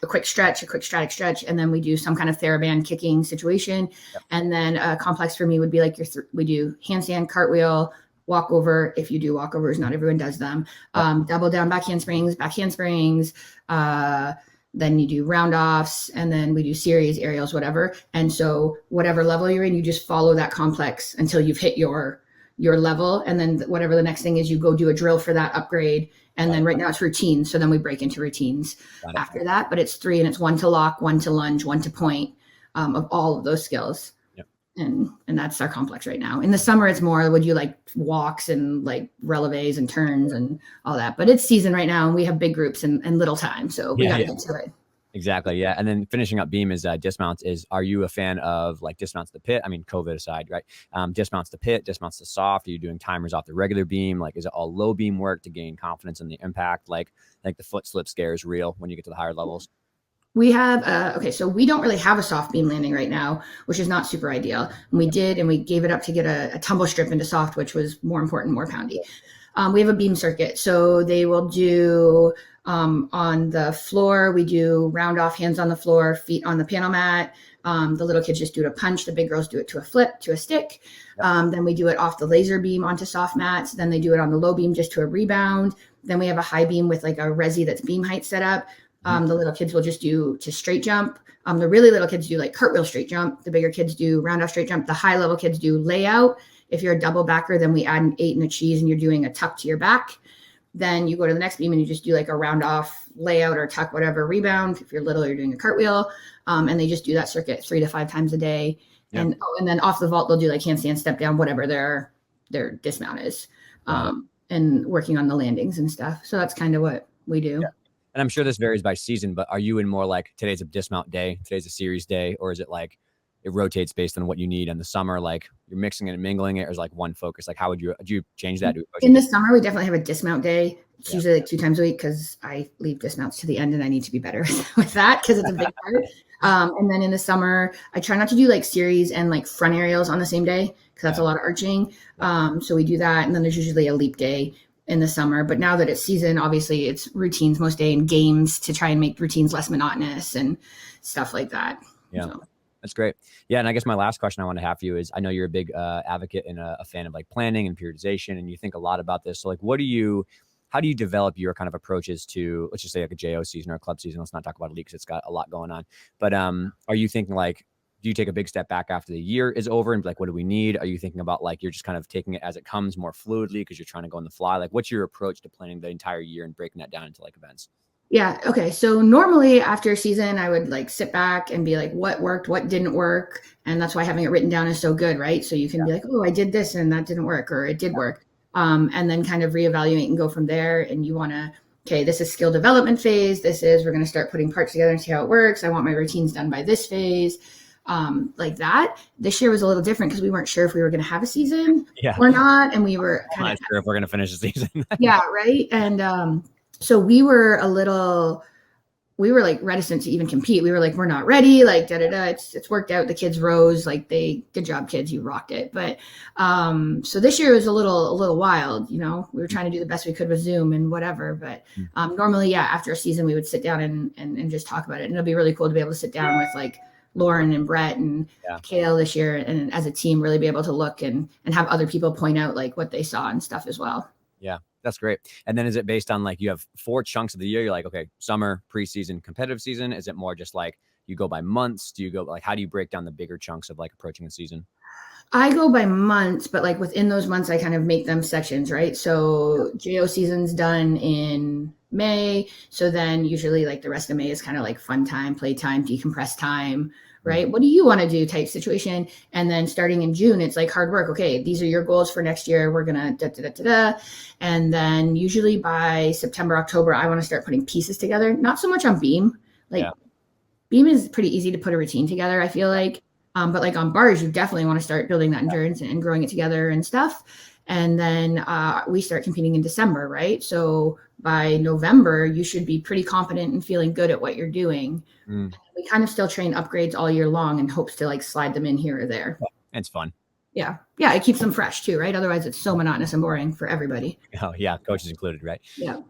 quick stretch, a quick static stretch. And then we do some kind of Thera-Band kicking situation. And then a complex for me would be like we do handstand, cartwheel, walk over. If you do walkovers, not everyone does them. Double down back handsprings. Then you do round offs, and then we do series, aerials, whatever. And so whatever level you're in, you just follow that complex until you've hit your level. And then whatever the next thing is, you go do a drill for that upgrade. And then right now it's routines. So then we break into routines after that, but it's 3, and it's 1 to lock, 1 to lunge, 1 to point, of all of those skills. And that's our complex right now. In the summer, it's more, would you like walks and like releves and turns and all that, but it's season right now and we have big groups and little time. So we got to get to it. Exactly. Yeah. And then finishing up beam is dismounts. Are you a fan of like dismounts to pit? I mean, COVID aside, right? Dismounts to pit, dismounts to soft. Are you doing timers off the regular beam? Like, is it all low beam work to gain confidence in the impact? Like the foot slip scare is real when you get to the higher levels. We have, so we don't really have a soft beam landing right now, which is not super ideal. And we did, and we gave it up to get a tumble strip into soft, which was more important, more poundy. We have a beam circuit. So they will do, on the floor, we do round off, hands on the floor, feet on the panel mat. The little kids just do it a punch. The big girls do it to a flip, to a stick. Then we do it off the laser beam onto soft mats. Then they do it on the low beam just to a rebound. Then we have a high beam with like a resi that's beam height set up. The little kids will just do to straight jump. The really little kids do like cartwheel straight jump. The bigger kids do round off straight jump. The high level kids do layout. If you're a double backer, then we add an 8 and a cheese and you're doing a tuck to your back. Then you go to the next beam and you just do like a round off layout or tuck, whatever, rebound. If you're little, you're doing a cartwheel. And they just do that circuit 3 to 5 times a day. Yep. And then off the vault, they'll do like handstand, step down, whatever their dismount is, and working on the landings and stuff. So that's kind of what we do. Yeah. And I'm sure this varies by season, but are you in more like today's a dismount day, today's a series day, or is it like it rotates based on what you need in the summer? Like you're mixing it and mingling it, or is like one focus? Like how do you change that? In the summer, we definitely have a dismount day. It's usually like 2 times a week because I leave dismounts to the end and I need to be better with that because it's a big part. And then in the summer, I try not to do like series and like front aerials on the same day because that's a lot of arching. So we do that. And then there's usually a leap day in the summer. But now that it's season, obviously it's routines most day and games to try and make routines less monotonous and stuff like that. Yeah. So. That's great. Yeah. And I guess my last question I want to have for you is, I know you're a big advocate and a fan of like planning and periodization, and you think a lot about this. So like, how do you develop your kind of approaches to, let's just say like a JO season or a club season? Let's not talk about a league because it's got a lot going on. But are you thinking like, do you take a big step back after the year is over and be like, what do we need? Are you thinking about like, you're just kind of taking it as it comes more fluidly because you're trying to go on the fly? Like what's your approach to planning the entire year and breaking that down into like events? Yeah. Okay. So normally after a season, I would like sit back and be like, what worked, what didn't work. And that's why having it written down is so good, right? So you can be like, oh, I did this and that didn't work, or it did work. And then kind of reevaluate and go from there. And you want to, okay, this is skill development phase. We're going to start putting parts together and see how it works. I want my routines done by this phase. Like that. This year was a little different because we weren't sure if we were going to have a season or not. And we were kind of not sure if we're going to finish the season. Yeah. Right. And, so we were like reticent to even compete. We were like, we're not ready. Like, it's worked out. The kids rose, like good job, kids, you rocked it. But, so this year was a little wild, we were trying to do the best we could with Zoom and whatever. But, normally, after a season, we would sit down and just talk about it. And it'll be really cool to be able to sit down with like Lauren and Brett and Kale this year. And as a team, really be able to look and have other people point out like what they saw and stuff as well. Yeah. That's great. And then is it based on like, you have 4 chunks of the year? You're like, okay, summer, preseason, competitive season. Is it more just like you go by months? Do you go like, how do you break down the bigger chunks of like approaching the season? I go by months, but like within those months, I kind of make them sections, right? So JO season's done in May. So then usually like the rest of May is kind of like fun time, play time, decompress time, right? What do you want to do type situation? And then starting in June, it's like hard work. Okay, these are your goals for next year. We're going to And then usually by September, October, I want to start putting pieces together. Not so much on beam. Beam is pretty easy to put a routine together, I feel like. But like on bars, you definitely want to start building that endurance and growing it together and stuff. And then we start competing in December, right? So by November, you should be pretty confident and feeling good at what you're doing. We kind of still train upgrades all year long in hopes to like slide them in here or there. It's fun. Yeah. Yeah. It keeps them fresh too, right? Otherwise it's so monotonous and boring for everybody. Oh yeah. Coaches included, right? Yeah.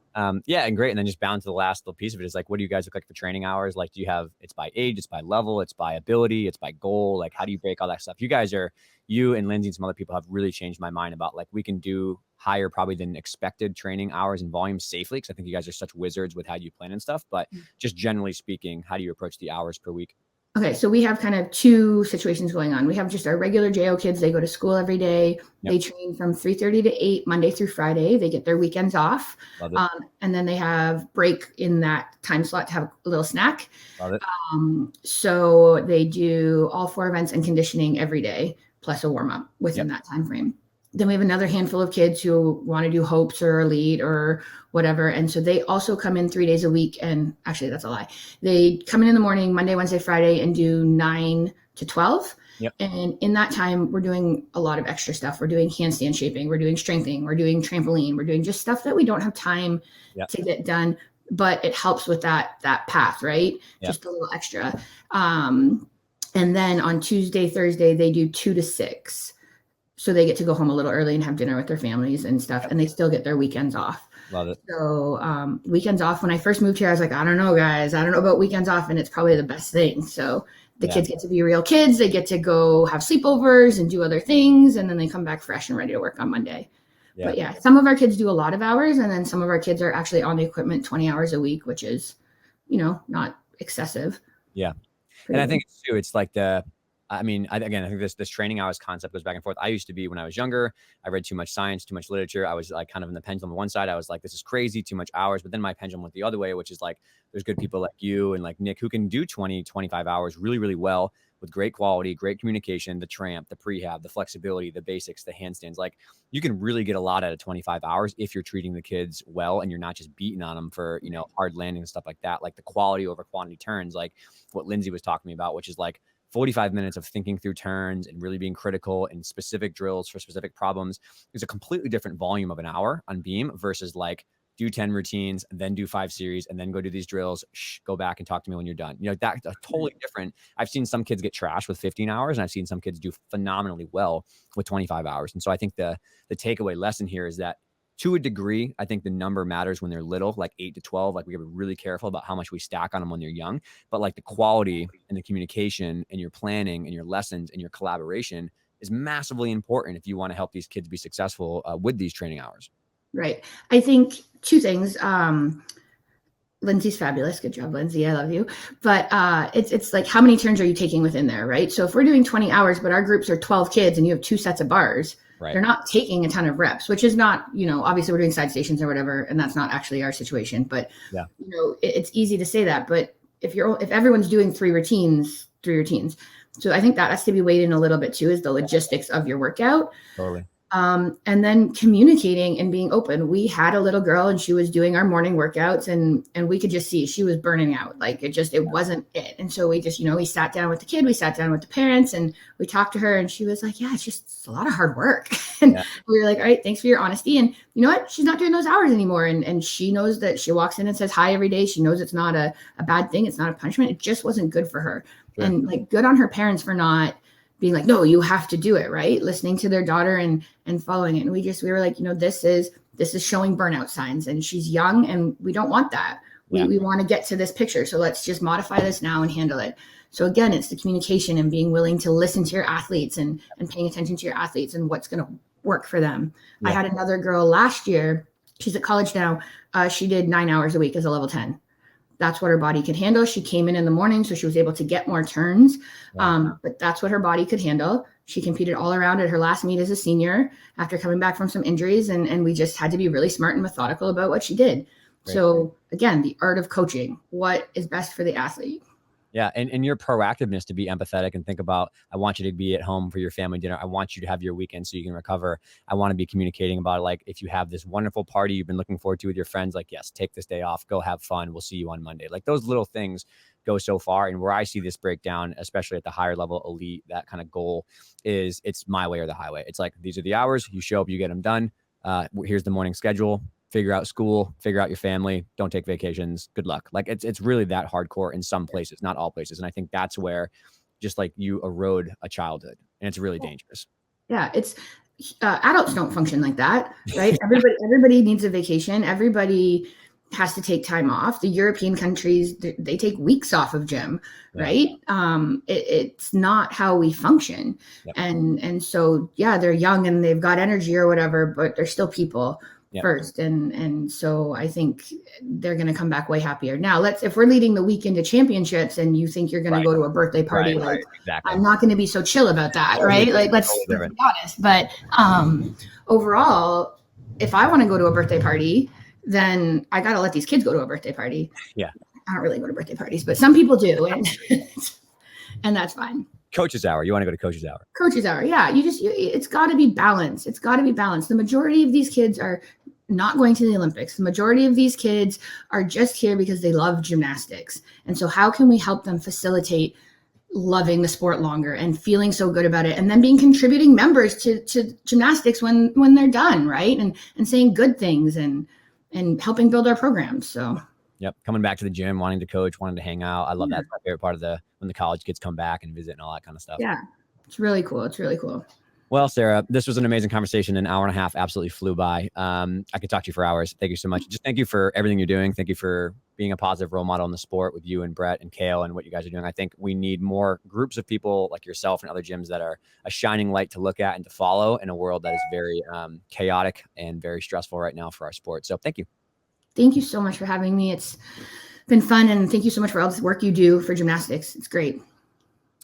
Yeah. And great. And then just bound to the last little piece of it is like, what do you guys look like for training hours? Like, do you have, it's by age, it's by level, it's by ability, it's by goal. Like, how do you break all that stuff? You and Lindsay and some other people have really changed my mind about like, we can do higher probably than expected training hours and volume safely. Cause I think you guys are such wizards with how you plan and stuff, but just generally speaking, how do you approach the hours per week? Okay, so we have kind of 2 situations going on. We have just our regular JO kids. They go to school every day. They train from 3:30 to 8, Monday through Friday. They get their weekends off. And then they have break in that time slot to have a little snack. So they do all 4 events and conditioning every day, plus a warm-up within that time frame. Then we have another handful of kids who want to do hopes or elite or whatever. And so they also come in 3 days a week. And actually, that's a lie. They come in the morning, Monday, Wednesday, Friday, and do 9 to 12. And in that time, we're doing a lot of extra stuff. We're doing handstand shaping. We're doing strengthening. We're doing trampoline. We're doing just stuff that we don't have time to get done. But it helps with that path, right? Just a little extra. And then on Tuesday, Thursday, they do 2 to 6. So they get to go home a little early and have dinner with their families and stuff. And they still get their weekends off. Love it. So weekends off. When I first moved here, I was like, I don't know, guys. I don't know about weekends off. And it's probably the best thing. So The kids get to be real kids. They get to go have sleepovers and do other things. And then they come back fresh and ready to work on Monday. Yeah. But yeah, some of our kids do a lot of hours. And then some of our kids are actually on the equipment 20 hours a week, which is, not excessive. Yeah. And I think too, it's like I think this training hours concept goes back and forth. I used to be, when I was younger, I read too much science, too much literature. I was like kind of in the pendulum on one side. I was like, this is crazy, too much hours. But then my pendulum went the other way, which is like, there's good people like you and like Nick who can do 20, 25 hours really, really well with great quality, great communication, the tramp, the prehab, the flexibility, the basics, the handstands. Like you can really get a lot out of 25 hours if you're treating the kids well and you're not just beating on them for, hard landing and stuff like that. Like the quality over quantity turns, like what Lindsay was talking to me about, which is like 45 minutes of thinking through turns and really being critical and specific drills for specific problems is a completely different volume of an hour on beam versus like do 10 routines and then do 5 series and then go do these drills. Go back and talk to me when you're done. That's totally different. I've seen some kids get trashed with 15 hours and I've seen some kids do phenomenally well with 25 hours. And so I think the takeaway lesson here is that to a degree, I think the number matters when they're little, like 8 to 12. Like we gotta be really careful about how much we stack on them when they're young. But like the quality and the communication and your planning and your lessons and your collaboration is massively important if you want to help these kids be successful with these training hours. Right. I think 2 things. Lindsay's fabulous. Good job, Lindsay. I love you. But it's like, how many turns are you taking within there, right? So if we're doing 20 hours, but our groups are 12 kids and you have 2 sets of bars, right, they're not taking a ton of reps, which is not, obviously we're doing side stations or whatever, and that's not actually our situation. But, it's easy to say that. But if everyone's doing 3 routines. So I think that has to be weighed in a little bit too, is the logistics of your workout. Totally. And then communicating and being open. We had a little girl and she was doing our morning workouts and we could just see she was burning out. Like it wasn't it. And so we just, we sat down with the kid, we sat down with the parents and we talked to her and she was like, yeah, it's a lot of hard work. And we were like, all right, thanks for your honesty. And you know what? She's not doing those hours anymore. And she knows that she walks in and says hi every day. She knows it's not a bad thing. It's not a punishment. It just wasn't good for her. Sure. And like good on her parents for not being like, no, you have to do it, right? Listening to their daughter and following it. And we were like, this is showing burnout signs and she's young and we don't want that. We want to get to this picture. So let's just modify this now and handle it. So again, it's the communication and being willing to listen to your athletes and paying attention to your athletes and what's going to work for them. Yeah. I had another girl last year. She's at college now. She did 9 hours a week as a level 10. That's what her body could handle. She came in the morning, so she was able to get more turns. But that's what her body could handle. She competed all around at her last meet as a senior after coming back from some injuries. And we just had to be really smart and methodical about what she did. Great. So again, the art of coaching, what is best for the athlete. Yeah. And your proactiveness to be empathetic and think about, I want you to be at home for your family dinner. I want you to have your weekend so you can recover. I want to be communicating about it. Like if you have this wonderful party you've been looking forward to with your friends, like, yes, take this day off, go have fun. We'll see you on Monday. Like those little things go so far. And where I see this breakdown, especially at the higher level elite, that kind of goal is it's my way or the highway. It's like, these are the hours, you show up, you get them done. Here's the morning schedule. Figure out school, figure out your family, don't take vacations. Good luck. Like it's really that hardcore in some places, not all places. And I think that's where just like you erode a childhood and it's really dangerous. Yeah. It's adults don't function like that, right? Everybody needs a vacation. Everybody has to take time off. The European countries, they take weeks off of gym, right? It's not how we function. Yep. And so, they're young and they've got energy or whatever, but they're still people. Yep. First. And so I think they're going to come back way happier. Now if we're leading the week into championships and you think you're going to go to a birthday party, exactly. I'm not going to be so chill about that. Right. Like let's be honest, but, overall, if I want to go to a birthday party, then I got to let these kids go to a birthday party. Yeah. I don't really go to birthday parties, but some people do. And that's fine. Coach's hour. You want to go to coach's hour? Coach's hour. Yeah. It's got to be balanced. It's got to be balanced. The majority of these kids are not going to the Olympics. The majority of these kids are just here because they love gymnastics. And so how can we help them facilitate loving the sport longer and feeling so good about it? And then being contributing members to gymnastics when they're done. Right. And saying good things and helping build our programs. So. Yep. Coming back to the gym, wanting to coach, wanting to hang out. I love that. That's my favorite part of when the college kids come back and visit and all that kind of stuff. Yeah. It's really cool. It's really cool. Well, Sarah, this was an amazing conversation. An hour and a half absolutely flew by. I could talk to you for hours. Thank you so much. Just thank you for everything you're doing. Thank you for being a positive role model in the sport with you and Brett and Kale and what you guys are doing. I think we need more groups of people like yourself and other gyms that are a shining light to look at and to follow in a world that is very chaotic and very stressful right now for our sport. So thank you. Thank you so much for having me. It's been fun. And thank you so much for all this work you do for gymnastics. It's great.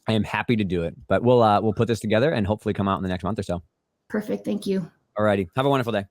I am happy to do it, but we'll put this together and hopefully come out in the next month or so. Perfect. Thank you. All righty. Have a wonderful day.